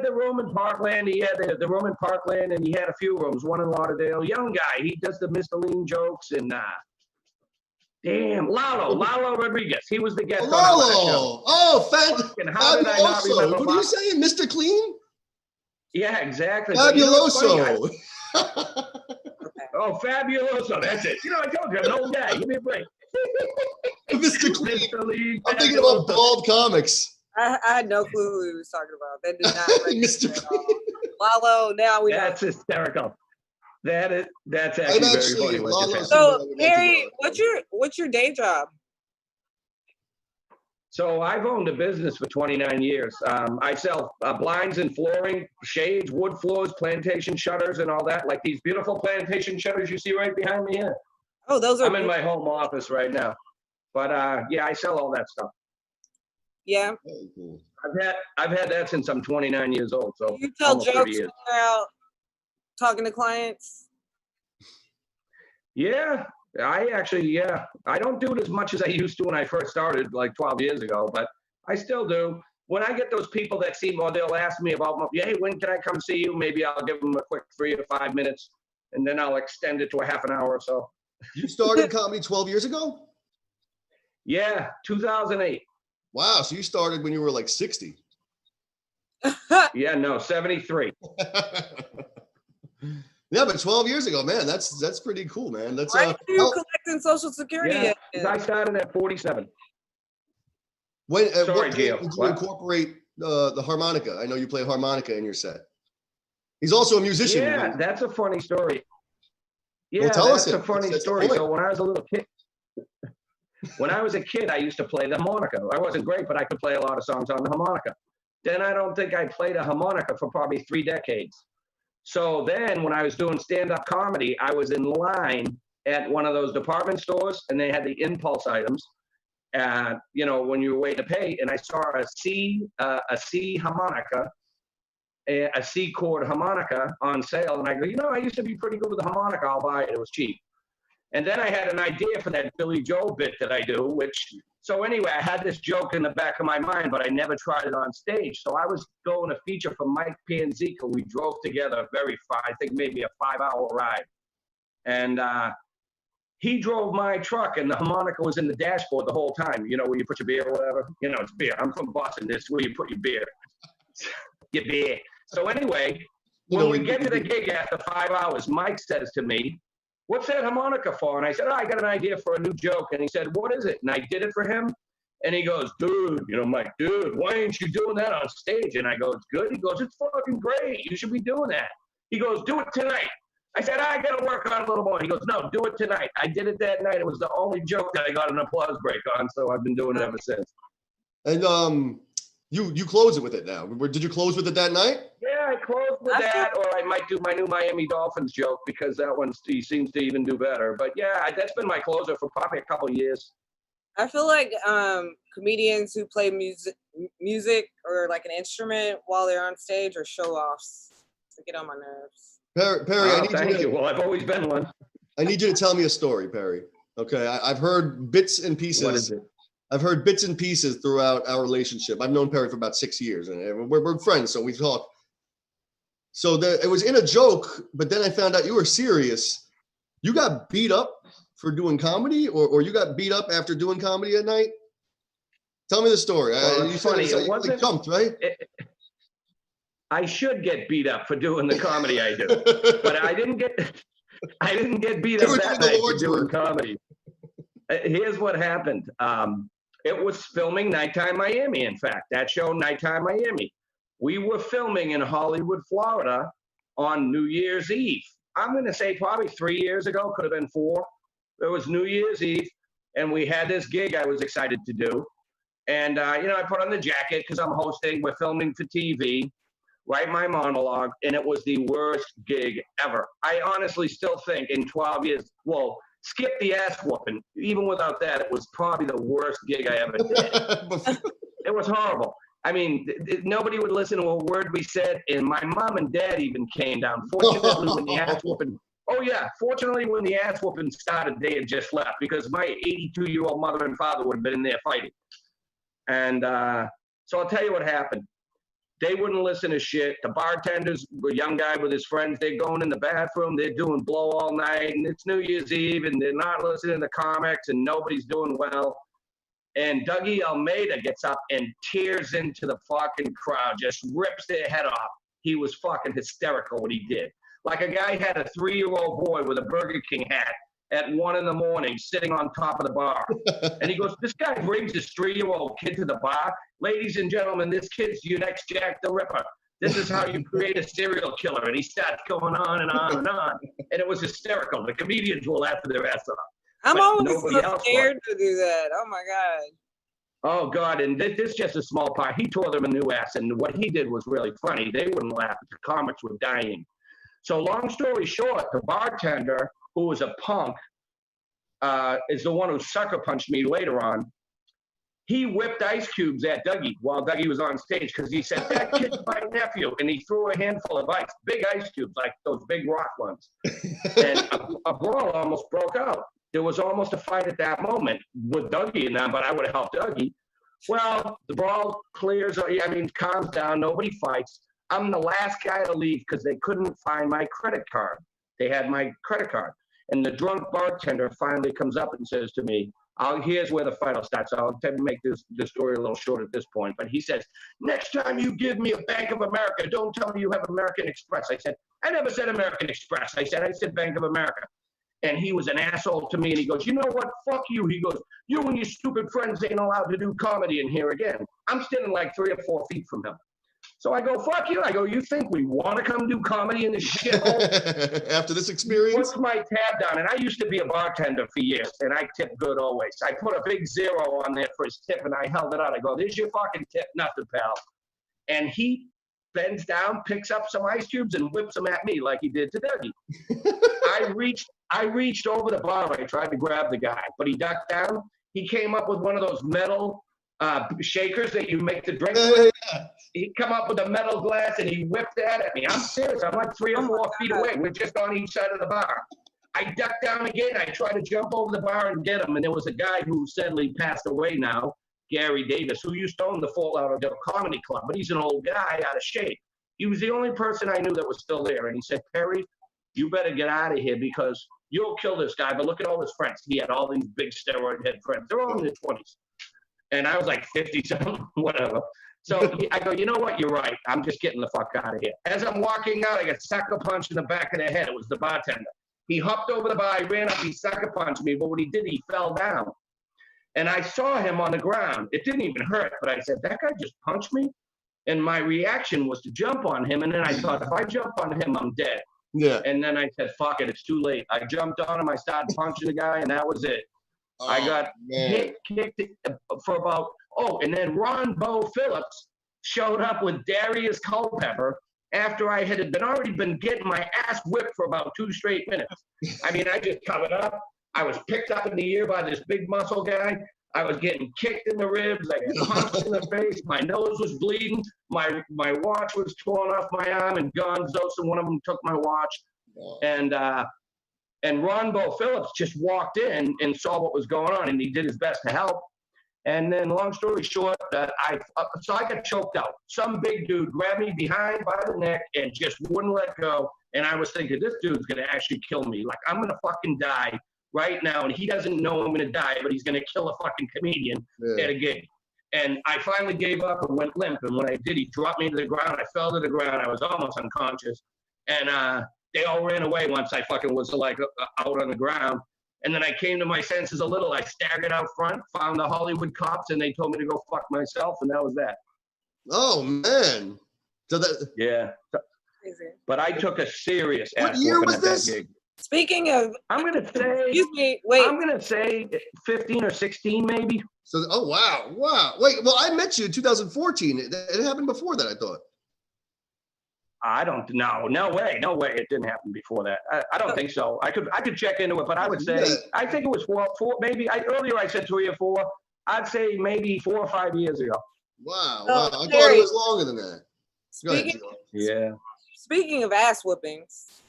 the room in Parkland. He had the room in Parkland, and he had a few rooms. One in Lauderdale. Young guy. He does the Mr. Lean jokes and damn Lalo Rodriguez. He was the guest. Lalo. Oh, Fabuloso. What are you saying, Mr. Clean? Yeah, exactly. Fabuloso. Oh, Fabuloso. That's it. I told you, I'm an old guy. Give me a break. Mr. Clean. Mr. Lean, I'm thinking about bald comics. I had no clue who he was talking about. That did not Mr. Clean. Lalo, now we know. That's hysterical. That's actually very funny. So, Harry, what's your day job? So I've owned a business for 29 years. I sell blinds and flooring, shades, wood floors, plantation shutters, and all that. Like these beautiful plantation shutters you see right behind me here. Oh, those are. I'm in my home office right now. But yeah, I sell all that stuff. Yeah. Very cool. I've had that since I'm 29 years old. So You tell almost 30 jokes when years. you're out talking to clients. Yeah, I don't do it as much as I used to when I first started like 12 years ago, but I still do. When I get those people that or they'll ask me about, hey, when can I come see you? Maybe I'll give them a quick 3 to 5 minutes, and then I'll extend it to a half an hour or so. You started comedy 12 years ago? Yeah, 2008. Wow, so you started when you were like 60. Yeah, no, 73. Yeah, but 12 years ago, man, that's pretty cool, man. That's Why are you collecting Social Security? Yeah, I started at 47. When Sorry, what Gio. did you incorporate the harmonica? I know you play harmonica in your set. He's also a musician. Yeah, that's a funny story. Yeah, Well, tell us that's a it. funny That's story. the So when I was a little kid, I used to play the harmonica. I wasn't great, but I could play a lot of songs on the harmonica. Then I don't think I played a harmonica for probably 3 decades. So then when I was doing stand-up comedy, I was in line at one of those department stores, and they had the impulse items, you know, when you were waiting to pay, and I saw a C harmonica, a C chord harmonica on sale, and I go, you know, I used to be pretty good with the harmonica. I'll buy it. It was cheap. And then I had an idea for that Billy Joel bit that I do, so anyway, I had this joke in the back of my mind, but I never tried it on stage. So I was doing a feature for Mike Panzica. We drove together very far, I think maybe a 5-hour ride. And he drove my truck, and the harmonica was in the dashboard the whole time. You know, where you put your beer or whatever. You know, it's beer. I'm from Boston. This is where you put your beer. Your beer. So anyway, when we get to the gig after 5 hours, Mike says to me, what's that harmonica for? And I said, I got an idea for a new joke. And he said, what is it? And I did it for him. And he goes, dude, you know, I'm like, dude, why ain't you doing that on stage? And I go, it's good. He goes, it's fucking great. You should be doing that. He goes, do it tonight. I said, I got to work on it a little more. He goes, no, do it tonight. I did it that night. It was the only joke that I got an applause break on. So I've been doing it ever since. And you close it with it now. Did you close with it that night? Yeah, I closed with that, or I might do my new Miami Dolphins joke because that one seems to even do better. But yeah, that's been my closer for probably a couple of years. I feel like comedians who play music or like an instrument while they're on stage are show-offs. To get on my nerves. Perry, Thank you. Well, I've always been one. I need you to tell me a story, Perry. Okay, I've heard bits and pieces. What is it? I've heard bits and pieces throughout our relationship. I've known Perry for about 6 years, and we're friends, so we talk. So it was in a joke, but then I found out you were serious. You got beat up for doing comedy, or you got beat up after doing comedy at night? Tell me the story. Well, you funny. said it was like jumped, right? I should get beat up for doing the comedy I do, but I didn't get beat up that night for doing comedy. Here's what happened. It was filming Nighttime Miami. In fact, that show, Nighttime Miami. We were filming in Hollywood, Florida on New Year's Eve. I'm going to say probably 3 years ago, could have been 4. It was New Year's Eve, and we had this gig I was excited to do. And, you know, I put on the jacket because I'm hosting. We're filming for TV, write my monologue, and it was the worst gig ever. I honestly still think in 12 years, well, skip the ass whooping. Even without that, it was probably the worst gig I ever did. It was horrible. I mean, nobody would listen to a word we said, and my mom and dad even came down. Fortunately, when the ass whooping, fortunately, when the ass whooping started, they had just left because my 82-year-old mother and father would have been in there fighting. And so I'll tell you what happened. They wouldn't listen to shit. The bartenders, a young guy with his friends, they're going in the bathroom, they're doing blow all night, and it's New Year's Eve, and they're not listening to comics, and nobody's doing well. And Dougie Almeida gets up and tears into the fucking crowd, just rips their head off. He was fucking hysterical what he did. Like a guy had a 3-year-old boy with a Burger King hat at 1 a.m. sitting on top of the bar. And he goes, this guy brings his 3-year-old kid to the bar. Ladies and gentlemen, this kid's your next Jack the Ripper. This is how you create a serial killer. And he starts going on and on and on. And it was hysterical. The comedians will laugh their ass off. I'm always so scared to do that. Oh my God. Oh God! And this is just a small part. He tore them a new ass, and what he did was really funny. They wouldn't laugh. The comics were dying. So long story short, the bartender, who was a punk, is the one who sucker punched me later on. He whipped ice cubes at Dougie while Dougie was on stage because he said, "That kid's my nephew," and he threw a handful of ice, big ice cubes, like those big rock ones, and a brawl almost broke out. There was almost a fight at that moment with Dougie and them, but I would have helped Dougie. Well, the brawl clears, calms down, nobody fights. I'm the last guy to leave because they couldn't find my credit card. They had my credit card. And the drunk bartender finally comes up and says to me, here's where the fight will start. So I'll make this story a little short at this point. But he says, next time you give me a Bank of America, don't tell me you have American Express. I said, I never said American Express. I said Bank of America. And he was an asshole to me. And he goes, you know what? Fuck you. He goes, you and your stupid friends ain't allowed to do comedy in here again. I'm standing like 3 or 4 feet from him. So I go, fuck you. I go, you think we want to come do comedy in this shithole? After this experience? What's my tab down? And I used to be a bartender for years, and I tip good always. I put a big 0 on there for his tip, and I held it out. I go, there's your fucking tip, nothing, pal. And he bends down, picks up some ice cubes, and whips them at me like he did to Dougie. I reached over the bar. I tried to grab the guy, but he ducked down. He came up with one of those metal shakers that you make the drink with. He come up with a metal glass and he whipped that at me. I'm serious. I'm like 3 or 4 feet away. We're just on each side of the bar. I ducked down again. I tried to jump over the bar and get him. And there was a guy who sadly passed away now, Gary Davis, who used to own the Fort Lauderdale Comedy Club, but he's an old guy out of shape. He was the only person I knew that was still there. And he said, Perry, you better get out of here because you'll kill this guy. But look at all his friends. He had all these big steroid head friends. They're all in their 20s. And I was like 50-something, whatever. So I go, you know what? You're right. I'm just getting the fuck out of here. As I'm walking out, I got sucker punched in the back of the head. It was the bartender. He hopped over the bar. He ran up. He sucker punched me. But what he did, he fell down. And I saw him on the ground. It didn't even hurt. But I said, that guy just punched me? And my reaction was to jump on him. And then I thought, if I jump on him, I'm dead. Yeah. And then I said, fuck it. It's too late. I jumped on him. I started punching the guy. And that was it. Oh, I got kicked for about, and then Ron Bo Phillips showed up with Darius Culpepper after I had already been getting my ass whipped for about 2 straight minutes. I mean, I just covered up. I was picked up in the ear by this big muscle guy. I was getting kicked in the ribs. I got punched in the face. My nose was bleeding. My watch was torn off my arm, and Gonzo, so one of them took my watch. Wow. And Ron Bo Phillips just walked in and saw what was going on, and he did his best to help. And then, long story short, I got choked out. Some big dude grabbed me behind by the neck and just wouldn't let go. And I was thinking, this dude's going to actually kill me. Like, I'm going to fucking die right now. And he doesn't know I'm going to die, but he's going to kill a fucking comedian at a gig. And I finally gave up and went limp. And when I did, he dropped me to the ground. I fell to the ground. I was almost unconscious. And they all ran away once I fucking was like out on the ground. And then I came to my senses a little. I staggered out front, found the Hollywood cops, and they told me to go fuck myself, and that was that. Oh, man. So that. Yeah. But I took a serious ass. What year was this? Gig. Speaking of, I'm going to say, excuse me, wait. I'm going to say 15 or 16, maybe. So, oh, wow. Wow. Wait, well, I met you in 2014. It happened before that, I thought. I don't know. No way. It didn't happen before that. I don't think so. I could check into it, but I would say I think it was four maybe. Earlier I said 3 or 4. I'd say maybe 4 or 5 years ago. Wow. Wow. I thought it was longer than that. Speaking of ass whoopings,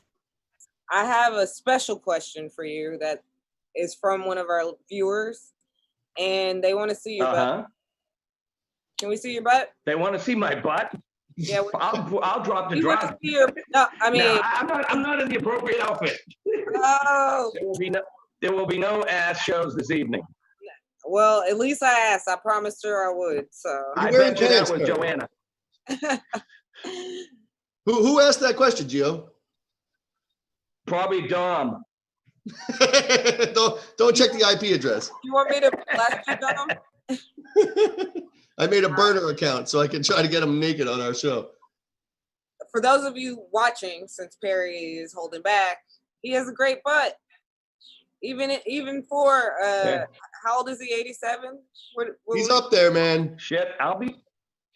I have a special question for you that is from one of our viewers, and they want to see your butt. Can we see your butt? They want to see my butt? Yeah, I'll drop the drop. No, I mean, no, I'm not in the appropriate outfit. No. There will be no ass shows this evening. Well, at least I asked. I promised her I would. So I bet you that was Joanna. Who asked that question, Gio? Probably Dom. don't check the IP address. You want me to blast you, Dom? I made a burner account so I can try to get him naked on our show. For those of you watching, since Perry is holding back, he has a great butt. Even for Yeah. how old is he? 87. He's up there, man. Shit,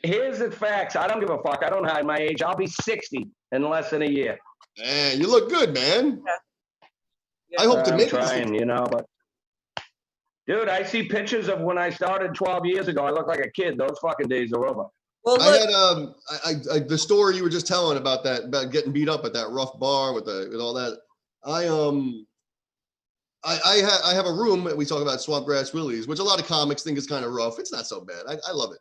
here's the facts. I don't give a fuck. I don't hide my age. I'll be 60 in less than a year. Man, you look good, man. Yeah. I hope to I'm make trying, but dude, I see pictures of when I started 12 years ago. I look like a kid. Those fucking days are over. Well, I look, had the story you were just telling about getting beat up at that rough bar with all that. I have a room. We talk about Swamp Grass Willie's, which a lot of comics think is kind of rough. It's not so bad. I love it.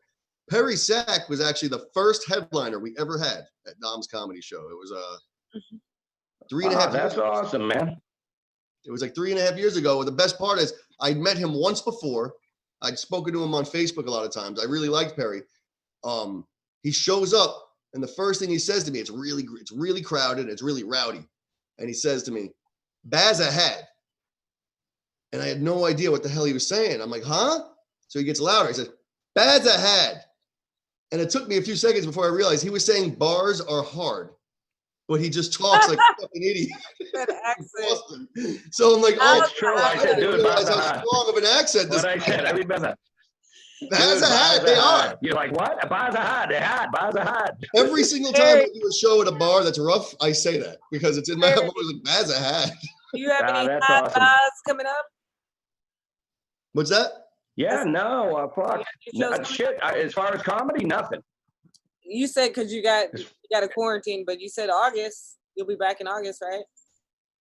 Perry Sack was actually the first headliner we ever had at Dom's comedy show. It was 3.5 years That's ago. awesome, man. It was like 3.5 years ago. The best part is I'd met him once before. I'd spoken to him on Facebook a lot of times. I really liked Perry. He shows up, and the first thing he says to me, it's really crowded, it's really rowdy. And he says to me, "Baz ahead." And I had no idea what the hell he was saying. I'm like, huh? So he gets louder. He says, "Baz ahead." And it took me a few seconds before I realized he was saying bars are hard, but he just talks like a fucking idiot. that accent. So I'm like, oh, It's true. I said, didn't dude, realize bars how are hard. strong of an accent this What I guy said, I had. remember. Baz Dude, ahead, bars they hard. are. You're like, what? Bars are hard. They're hard. Bars are hard. Every single time I do a show at a bar that's rough, I say that because it's in my Hey. voice like Baz ahead. Do you have any That's hot awesome. bars coming up? What's that? Yeah, no, fuck. Your No, show's shit. As far as comedy, nothing. You said because you got a quarantine, but you said August. You'll be back in August, right?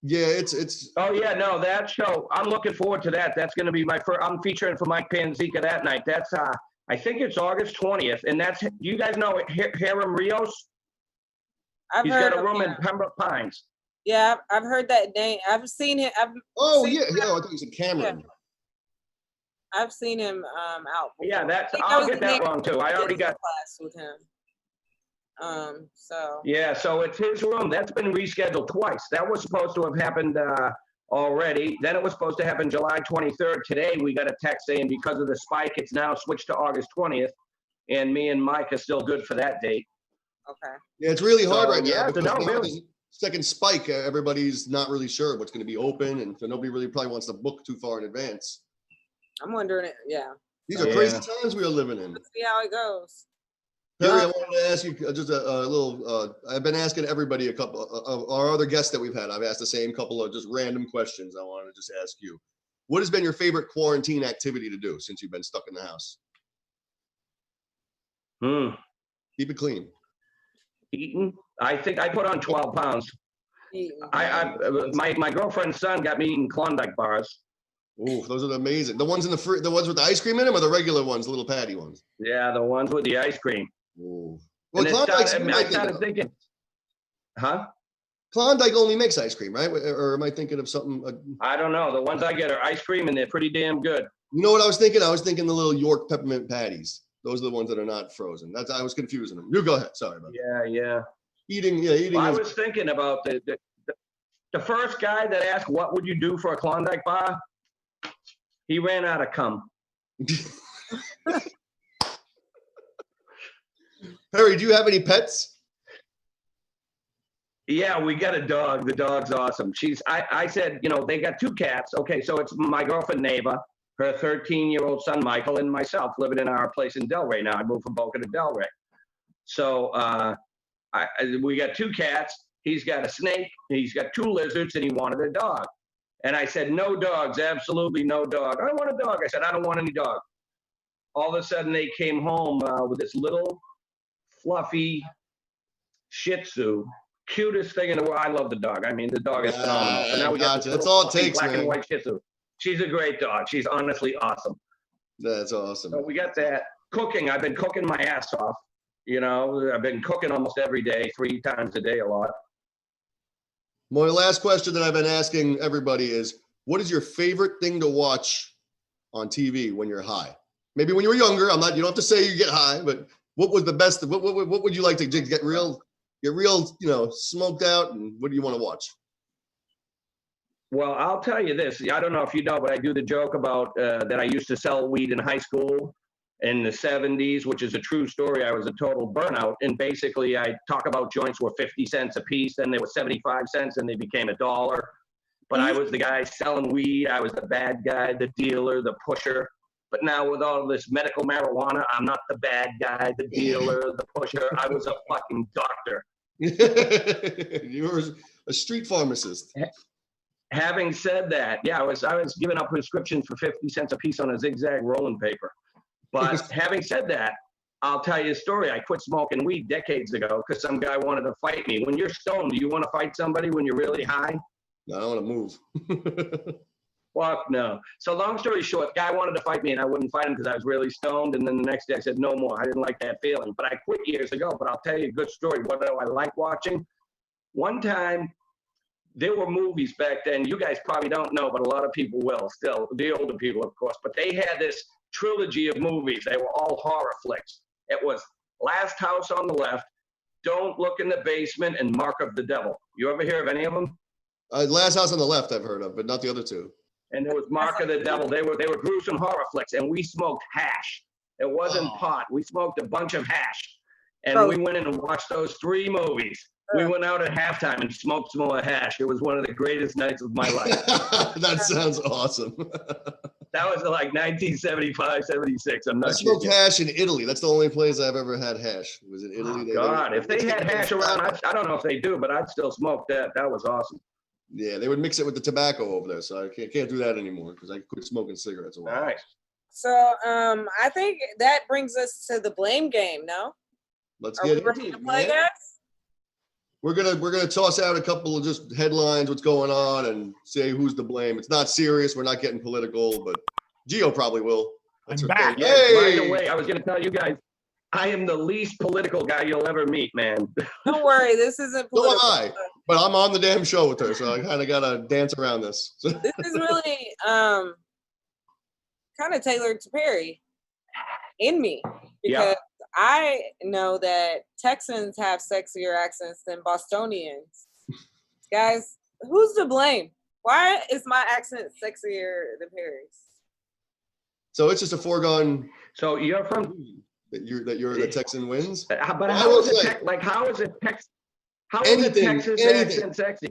Yeah, it's. Oh yeah, no, that show. I'm looking forward to that. That's going to be my first. I'm featuring for Mike Panzica that night. That's I think it's August 20th, and that's you guys know Hiram Rios. I've He's heard got a of room him. in Pembroke Pines. Yeah, I've heard that name. I've seen him. Oh seen yeah, him. yeah. I thought you said Cameron. I've seen him out. Before. Yeah, I think I'll was get the that name wrong too. I already got. class with him. So. Yeah, so it's his room. That's been rescheduled twice. That was supposed to have happened already. Then it was supposed to happen July 23rd. Today we got a text saying because of the spike, it's now switched to August 20th. And me and Mike are still good for that date. Okay. Yeah, it's really hard So, right now. yeah, Because no, now really. the second spike, everybody's not really sure what's going to be open, and so nobody really probably wants to book too far in advance. I'm wondering it. Yeah. These are crazy times we are living in. Let's see how it goes. Perry, I wanted to ask you just a little. I've been asking everybody a couple of our other guests that we've had. I've asked the same couple of just random questions. I wanted to just ask you, what has been your favorite quarantine activity to do since you've been stuck in the house? Keep it clean. Eating. I think I put on 12 pounds. My girlfriend's son got me eating Klondike bars. Oh, those are amazing. The ones in the ones with the ice cream in them, or the regular ones, the little patty ones? Yeah, the ones with the ice cream. Ooh. Well, Well, I started thinking, huh? Klondike only makes ice cream, right? Or am I thinking of something? I don't know. The ones I get are ice cream, and they're pretty damn good. You know what I was thinking? I was thinking the little York peppermint patties. Those are the ones that are not frozen. I was confusing them. You go ahead. Sorry about that. Yeah. Eating. Well, I was thinking about the first guy that asked, "What would you do for a Klondike bar?" He ran out of cum. Perry, do you have any pets? Yeah, we got a dog. The dog's awesome. I said, they got two cats. Okay, so it's my girlfriend, Neva, her 13-year-old son, Michael, and myself living in our place in Delray now. I moved from Boca to Delray. So we got two cats. He's got a snake. He's got two lizards, and he wanted a dog. And I said, no dogs, absolutely no dog. I don't want a dog. I said, I don't want any dog. All of a sudden, they came home with this little fluffy Shih Tzu. Cutest thing in the world. I love the dog. I mean, the dog is phenomenal. So now we got this That's all it takes, black man. and white Shih Tzu. She's a great dog. She's honestly awesome. That's awesome. So we got that. Cooking. I've been cooking my ass off. I've been cooking almost every day, 3 times a day, a lot. My last question that I've been asking everybody is, what is your favorite thing to watch on TV when you're high? Maybe when you were younger. You don't have to say you get high, but what was the best? What would you like to get real, smoked out? And what do you want to watch? Well, I'll tell you this. I don't know if you know, but I do the joke about that I used to sell weed in high school in the 70s, which is a true story. I was a total burnout. And basically, I talk about joints were 50 cents a piece, then they were 75 cents, and they became $1. but I was the guy selling weed. I was the bad guy, the dealer, the pusher. But now with all this medical marijuana, I'm not the bad guy, the dealer, the pusher. I was a fucking doctor. You were a street pharmacist. Having said that, yeah, I was giving out prescriptions for 50 cents a piece on a zigzag rolling paper. But having said that, I'll tell you a story. I quit smoking weed decades ago because some guy wanted to fight me. When you're stoned, do you want to fight somebody when you're really high? No, I don't want to move. Fuck no. So long story short, guy wanted to fight me and I wouldn't fight him because I was really stoned. And then the next day I said, no more. I didn't like that feeling. But I quit years ago. But I'll tell you a good story. What do I like watching? One time, there were movies back then. You guys probably don't know, but a lot of people will still. The older people, of course. But they had this trilogy of movies. They were all horror flicks. It was Last House on the Left, Don't Look in the Basement, and Mark of the Devil. You ever hear of any of them? Last House on the Left I've heard of, but not the other two. And there was Mark of the Devil. They were gruesome horror flicks, and we smoked hash. It wasn't pot. We smoked a bunch of hash. And we went in and watched those 3 movies. We went out at halftime and smoked some more hash. It was one of the greatest nights of my life. That sounds awesome. That was like 1975, 76. I'm not I smoked kidding. hash in Italy. That's the only place I've ever had hash. It was in Italy. Oh, God, if they had hash around, I don't know if they do, but I'd still smoke that. That was awesome. Yeah, they would mix it with the tobacco over there, so I can't do that anymore because I quit smoking cigarettes a while. Nice. So I think that brings us to the blame game. No, Let's are get we ready into to it, play, man. guys? We're gonna toss out a couple of just headlines, what's going on, and say who's to blame. It's not serious. We're not getting political, but Gio probably will. That's I'm her back. thing. Yes, by Hey! the way, I was going to tell you guys, I am the least political guy you'll ever meet, man. Don't worry, this isn't So am political. I, but I'm on the damn show with her, so I kind of gotta dance around this. This is really kind of tailored to Perry in me because I know that Texans have sexier accents than Bostonians. Guys, who's to blame? Why is my accent sexier than Perry's? So it's just a foregone So you're from, that you're the Texan wins. but I how will is it, say- how is it Texas Anything. accent sexy?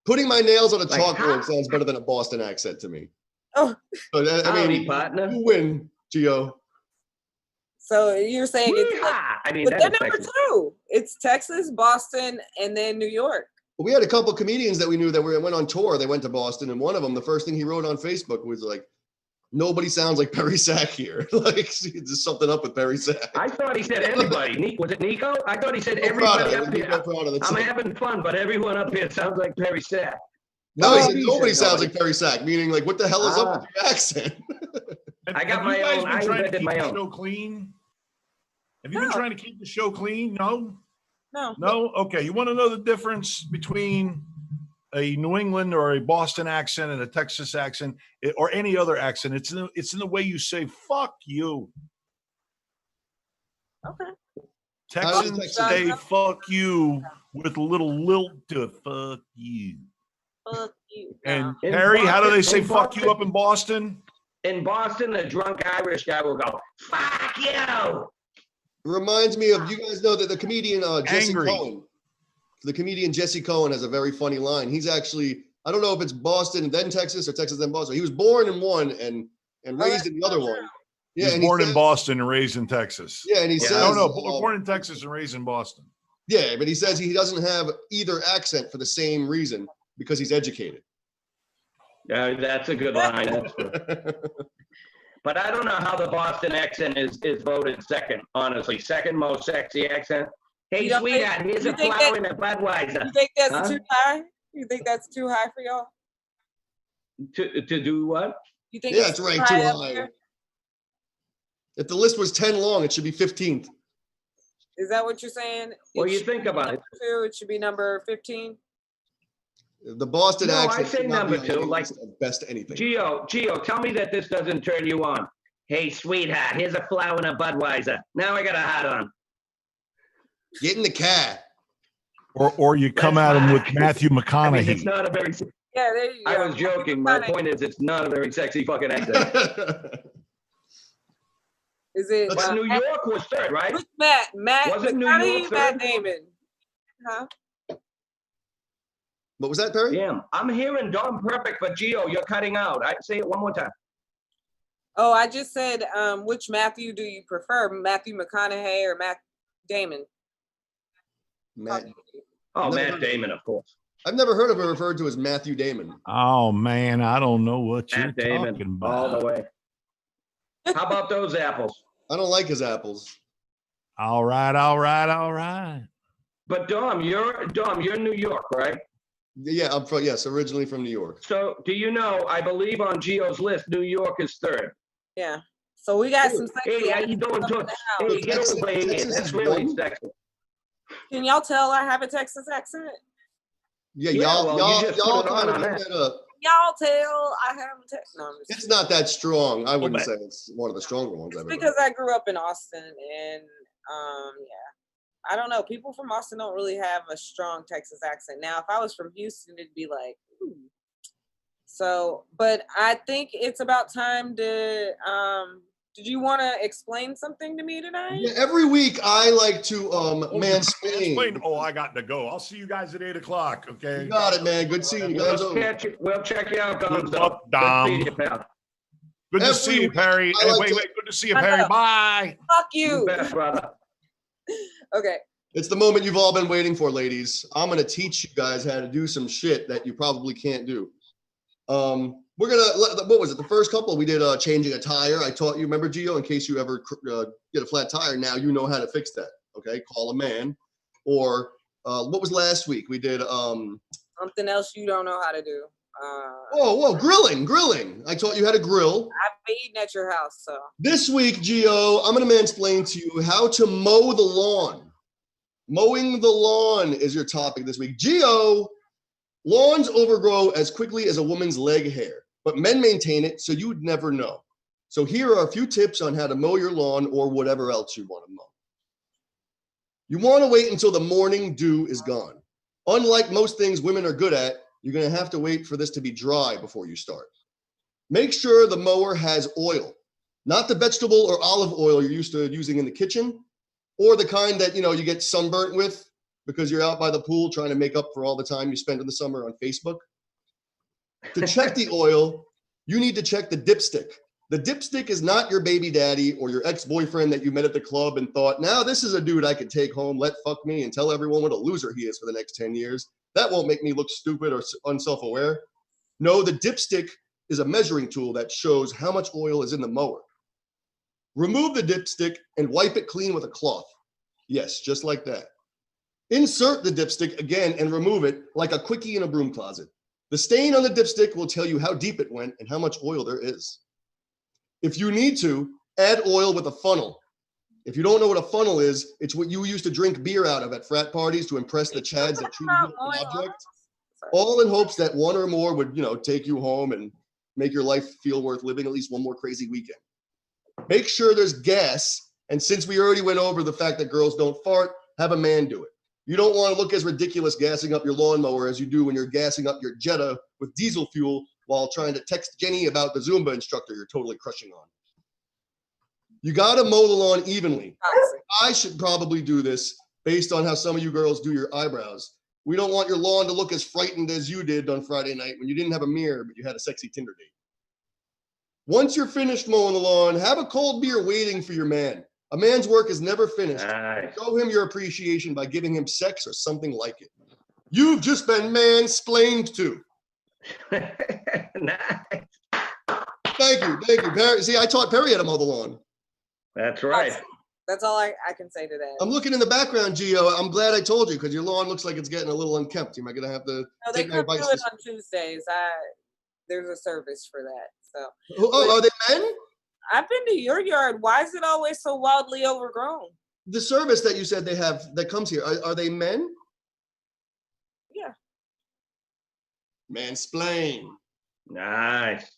Putting my nails on a Like, chalkboard how- sounds better than a Boston accent to me. Oh, But I Howdy, mean, partner. you win, Gio. so you're saying it's like, Yeehaw! I mean, but they're that's number sexy. 2. It's Texas, Boston, and then New York. We had a couple comedians that we knew that went on tour. They went to Boston, and one of them, the first thing he wrote on Facebook was like, "Nobody sounds like Perry Sack here." Like, there's something up with Perry Sack. I thought he said everybody. Was it Nico? I thought he said I'm proud of everybody it. up I'm here. proud of it. I'm having fun, but everyone up here sounds like Perry Sack. No, he said he nobody said sounds nobody. like Perry Sack, meaning like, what the hell is up with your accent? Have- I got have my you guys own- been I trying to invented keep my the own. show clean? Have you been No. trying to keep the show clean? No? No. No? Okay. You want to know the difference between a New England or a Boston accent and a Texas accent or any other accent? It's in the way you say "fuck you." Okay. How does Texans Texas- say "fuck you" with a little lilt to "fuck you." Fuck you. And In Perry, how do they Boston- say in "fuck you" Boston- up in Boston? In Boston, a drunk Irish guy will go, "Fuck you!" Reminds me of, you guys know that the comedian Jesse Angry. Cohen. The comedian Jesse Cohen has a very funny line. He's actually, I don't know if it's Boston then Texas or Texas then Boston. He was born in one and raised in the other one. He Yeah, was and born says, in Boston and raised in Texas. Yeah, and he Yeah. says, No, born in Texas and raised in Boston. yeah, but he says he doesn't have either accent for the same reason because he's educated. Yeah, that's a good line. That's good. But I don't know how the Boston accent is voted second, honestly. Second most sexy accent. Hey, You don't sweetheart, think- here's you a think flower that- and a Budweiser. You think that's Huh? too high? You think that's too high for y'all? To do what? You think Yeah, it's ranked too up high. there? If the list was 10 long, it should be 15th. Is that what you're saying? Well, It you should think be about it. number 2, it should be number 15. The Boston No, I accent say should not be number on two, any like- list of best anything. Gio, tell me that this doesn't turn you on. Hey, sweetheart, here's a flower and a Budweiser. Now I got a hat on. Get in the cab. Or you come at him with Matthew I mean, McConaughey. it's not a very. Yeah, there you go. I was joking. My point is, it's not a very sexy fucking accent. Is it But New York was third, right? who's Matt Wasn't New McConaughey, York Matt third? Damon? Huh? What was that, Perry? Damn, I'm hearing Dom perfect, but Gio, you're cutting out. I say it one more time. Oh, I just said, which Matthew do you prefer, Matthew McConaughey or Matt Damon? Matt. Oh, Matt Damon, of course. I've never heard of him referred to as Matthew Damon. Oh man, I don't know what Matt you're Damon, talking all about. the way. How about those apples? I don't like his apples. All right, all right, all right. But Dom, you're New York, right? Yeah, I'm from, yes, originally from New York. So do you know, I believe on Gio's list, New York is third. Yeah. So we got some Hey, sexy how you doing, Toots? Hey, get Texas- over here. Texas That's is really one? sexy. Can y'all tell I have a Texas accent? Yeah, Yeah, y'all, well, you just y'all put it kind of on put that. that up. Y'all tell I have a Texas. No, I'm just It's not that strong. I wouldn't bit. say it's one of the stronger ones It's I've ever because heard. I grew up in Austin, and yeah, I don't know. People from Austin don't really have a strong Texas accent. Now, if I was from Houston, it'd be like, ooh. So, but I think it's about time to. Did you want to explain something to me tonight? Yeah, every week I like to mansplain. Oh, I got to go. I'll see you guys at 8 o'clock. Okay. You got it, man. Good seeing you, Gonzo. We'll check you out, Good Gonzo. luck, Good Dom. seeing you, pal. Good to Every see you, week Perry. I Hey, like wait. to- Good to see you, I Perry. know. Bye. Fuck You you. bet, brother. Okay. It's the moment you've all been waiting for, ladies. I'm gonna teach you guys how to do some shit that you probably can't do. We're gonna, what was it? The first couple we did changing a tire. I taught you, remember, Gio, in case you ever get a flat tire. Now you know how to fix that. Okay, call a man. Or what was last week? We did Something else you don't know how to do. whoa, grilling. I taught you how to grill. I've been eating at your house, so. This week, Gio, I'm gonna mansplain to you how to mow the lawn. Mowing the lawn is your topic this week. Gio, lawns overgrow as quickly as a woman's leg hair, but men maintain it, so you'd never know. So here are a few tips on how to mow your lawn or whatever else you want to mow. You want to wait until the morning dew is gone. Unlike most things women are good at, you're going to have to wait for this to be dry before you start. Make sure the mower has oil, not the vegetable or olive oil you're used to using in the kitchen, or the kind that, you get sunburnt with because you're out by the pool trying to make up for all the time you spend in the summer on Facebook. To check the oil, you need to check the dipstick. The dipstick is not your baby daddy or your ex-boyfriend that you met at the club and thought, now this is a dude I could take home, let fuck me, and tell everyone what a loser he is for the next 10 years. That won't make me look stupid or unself-aware. No, the dipstick is a measuring tool that shows how much oil is in the mower. Remove the dipstick and wipe it clean with a cloth. Yes, just like that. Insert the dipstick again and remove it like a quickie in a broom closet. The stain on the dipstick will tell you how deep it went and how much oil there is. If you need to, add oil with a funnel. If you don't know what a funnel is, it's what you used to drink beer out of at frat parties to impress the chads that treated you like an object. All in hopes that one or more would, take you home and make your life feel worth living at least one more crazy weekend. Make sure there's gas. And since we already went over the fact that girls don't fart, have a man do it. You don't want to look as ridiculous gassing up your lawnmower as you do when you're gassing up your Jetta with diesel fuel while trying to text Jenny about the Zumba instructor you're totally crushing on. You got to mow the lawn evenly. I should probably do this based on how some of you girls do your eyebrows. We don't want your lawn to look as frightened as you did on Friday night when you didn't have a mirror, but you had a sexy Tinder date. Once you're finished mowing the lawn, have a cold beer waiting for your man. A man's work is never finished. Nice. Show him your appreciation by giving him sex or something like it. You've just been mansplained to. Nice. Thank you, Perry. See, I taught Perry how to mow the lawn. That's right. That's all I can say to that. I'm looking in the background, Gio. I'm glad I told you because your lawn looks like it's getting a little unkempt. You might gonna have to No, they take my come do advice. it on Tuesdays. There's a service for that. So Oh, are they men? I've been to your yard. Why is it always so wildly overgrown? The service that you said they have that comes here, are they men? Yeah. Mansplain. Nice.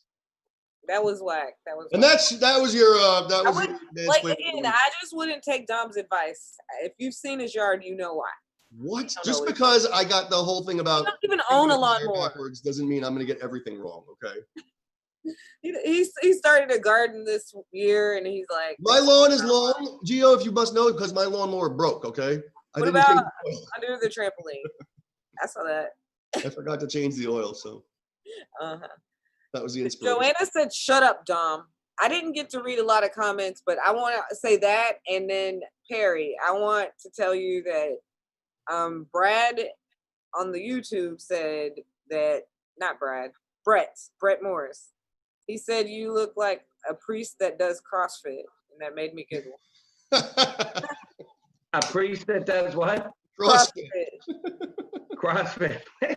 That was whack. That was. And whack. that was your Like mansplain. again, I just wouldn't take Dom's advice. If you've seen his yard, you know why. What? don't Just know what because I got the whole thing You about don't even own a thinking of fire lawnmower. backwards doesn't mean I'm gonna get everything wrong, okay? He started a garden this year, and he's like, My lawn is long, Gio, if you must know, because my lawnmower broke, okay? What about under the trampoline? I saw that. I forgot to change the oil, so that was the inspiration. Joanna said, "Shut up, Dom." I didn't get to read a lot of comments, but I want to say that, and then Perry, I want to tell you that Brad on the YouTube said that, not Brad, Brett Morris. He said you look like a priest that does CrossFit, and that made me giggle. A priest that does what? CrossFit.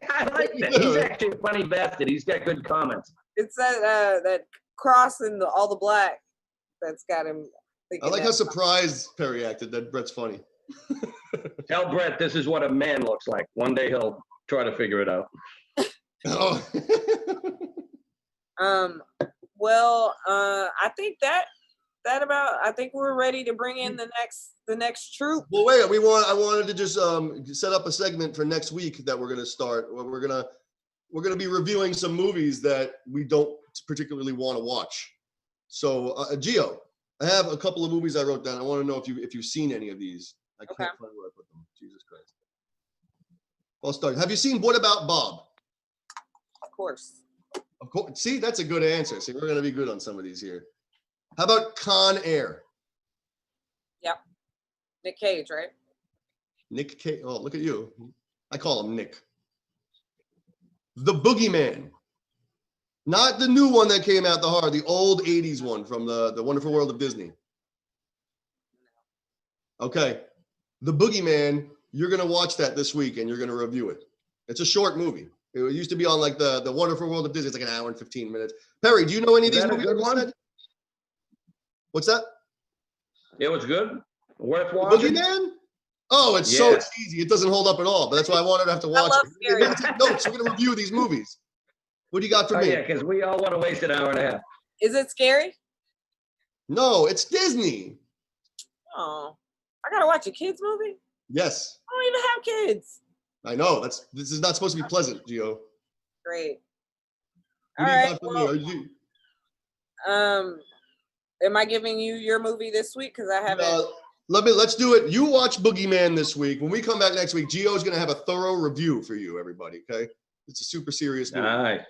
I like that. He's actually a funny bastard. He's got good comments. It's that cross and all the black that's got him thinking. I like how surprised Perry acted that Brett's funny. Tell Brett this is what a man looks like. One day he'll try to figure it out. Oh. Well, I think I think we're ready to bring in the next troop. Well, wait, I wanted to just set up a segment for next week that we're going to start. Where we're going to be reviewing some movies that we don't particularly want to watch. So, Gio, I have a couple of movies I wrote down. I want to know if you've seen any of these. I can't find where I put them. Jesus Christ. I'll start. Have you seen What About Bob? Of course. Of course. See, that's a good answer. See, we're going to be good on some of these here. How about Con Air? Yep. Nick Cage, right? Nick Cage. Oh, look at you. I call him Nick. The Boogeyman. Not the new one that came out the old 80s one from the Wonderful World of Disney. Okay. The Boogeyman, you're going to watch that this week and you're going to review it. It's a short movie. It used to be on like the Wonderful World of Disney. It's like an hour and 15 minutes. Perry, do you know any of these movies? Good one? What's that? It was good. Worth watching. Boogeyman? Oh, it's so cheesy. It doesn't hold up at all. But that's why I wanted to have to watch it. We're going to take notes. We're going to review these movies. What do you got for me? Yeah, because we all want to waste an hour and a half. Is it scary? No, it's Disney. Oh, I gotta watch a kids movie. Yes. I don't even have kids. I know. This is not supposed to be pleasant, Gio. Great. What do you got for me? Am I giving you your movie this week? Because I haven't. Let's do it. You watch Boogeyman this week. When we come back next week, Gio's gonna have a thorough review for you, everybody. Okay. It's a super serious movie. All right.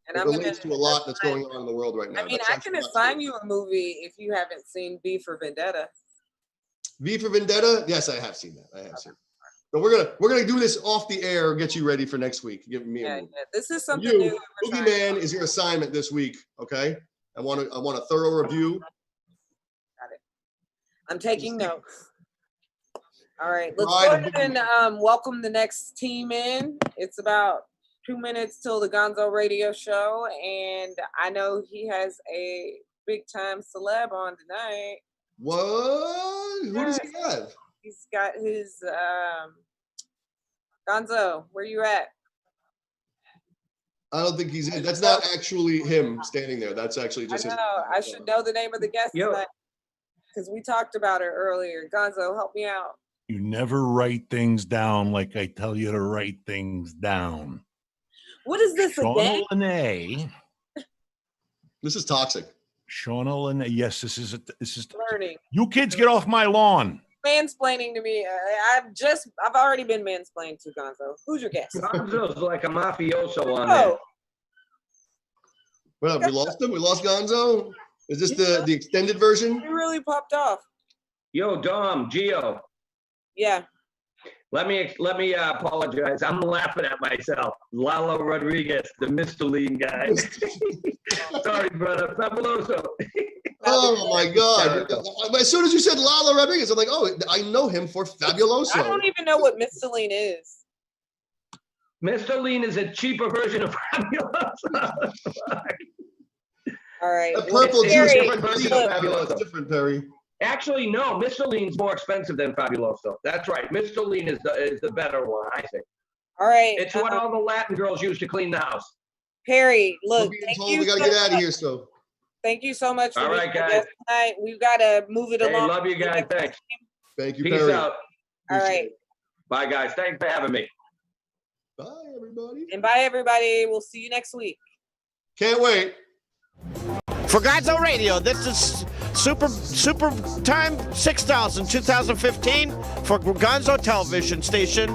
And it relates to a lot that's going on in the world right now. I mean, I can assign you a movie if you haven't seen V for Vendetta. V for Vendetta? Yes, I have seen that. I have seen it. But we're gonna do this off the air. Get you ready for next week. Give me a movie. Yeah. This is something new. Boogeyman is your assignment this week. Okay. I want a thorough review. Got it. I'm taking notes. All right. Let's go ahead and welcome the next team in. It's about 2 minutes till the Gonzo radio show, and I know he has a big time celeb on tonight. What? Who does he have? He's got his Gonzo. Where you at? I don't think he's in. That's not actually him standing there. That's actually just his. I should know the name of the guest tonight because we talked about it earlier. Gonzo, help me out. You never write things down like I tell you to write things down. What is this again? Shauna This is toxic. Shauna Lene. Yes, this is learning. You kids get off my lawn. Mansplaining to me. I've already been mansplained to Gonzo. Who's your guest? Gonzo's like a mafioso on there. Well, we lost him. We lost Gonzo. Is this the extended version? He really popped off. Yo, Dom, Gio. Yeah. Let me apologize. I'm laughing at myself. Lalo Rodriguez, the Mr. Lean guy. Sorry, brother. Fabuloso. Oh my God! As soon as you said Lalo Rodriguez, I'm like, oh, I know him for Fabuloso. I don't even know what Mr. Lean is. Mr. Lean is a cheaper version of Fabuloso. All right. The purple juice Fabuloso. Different, Perry. Actually, no. Mr. Lean's more expensive than Fabuloso. That's right. Mr. Lean is the better one, I think. All right. It's what all the Latin girls use to clean the house. Perry, look. We gotta get out of here, so. Thank you so much for all right, guys. Tonight. We've got to move it along. Love you guys. Thanks. Thank you, Peace Perry. out. All right. Bye, guys. Thanks for having me. Bye, everybody. And bye, everybody. We'll see you next week. Can't wait. For Gonzo Radio, this is Super Time 6000 2015 for Gonzo Television Station.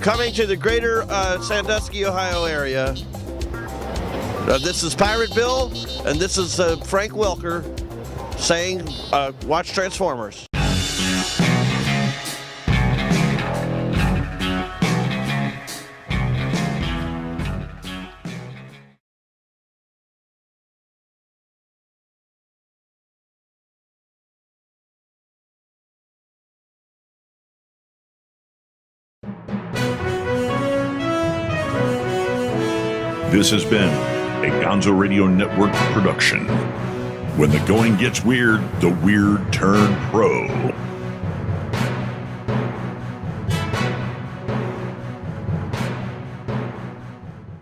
coming to the greater Sandusky, Ohio area. This is Pirate Bill, and this is Frank Welker saying, watch Transformers. This has been a Gonzo Radio Network production. When the going gets weird, the weird turn pro.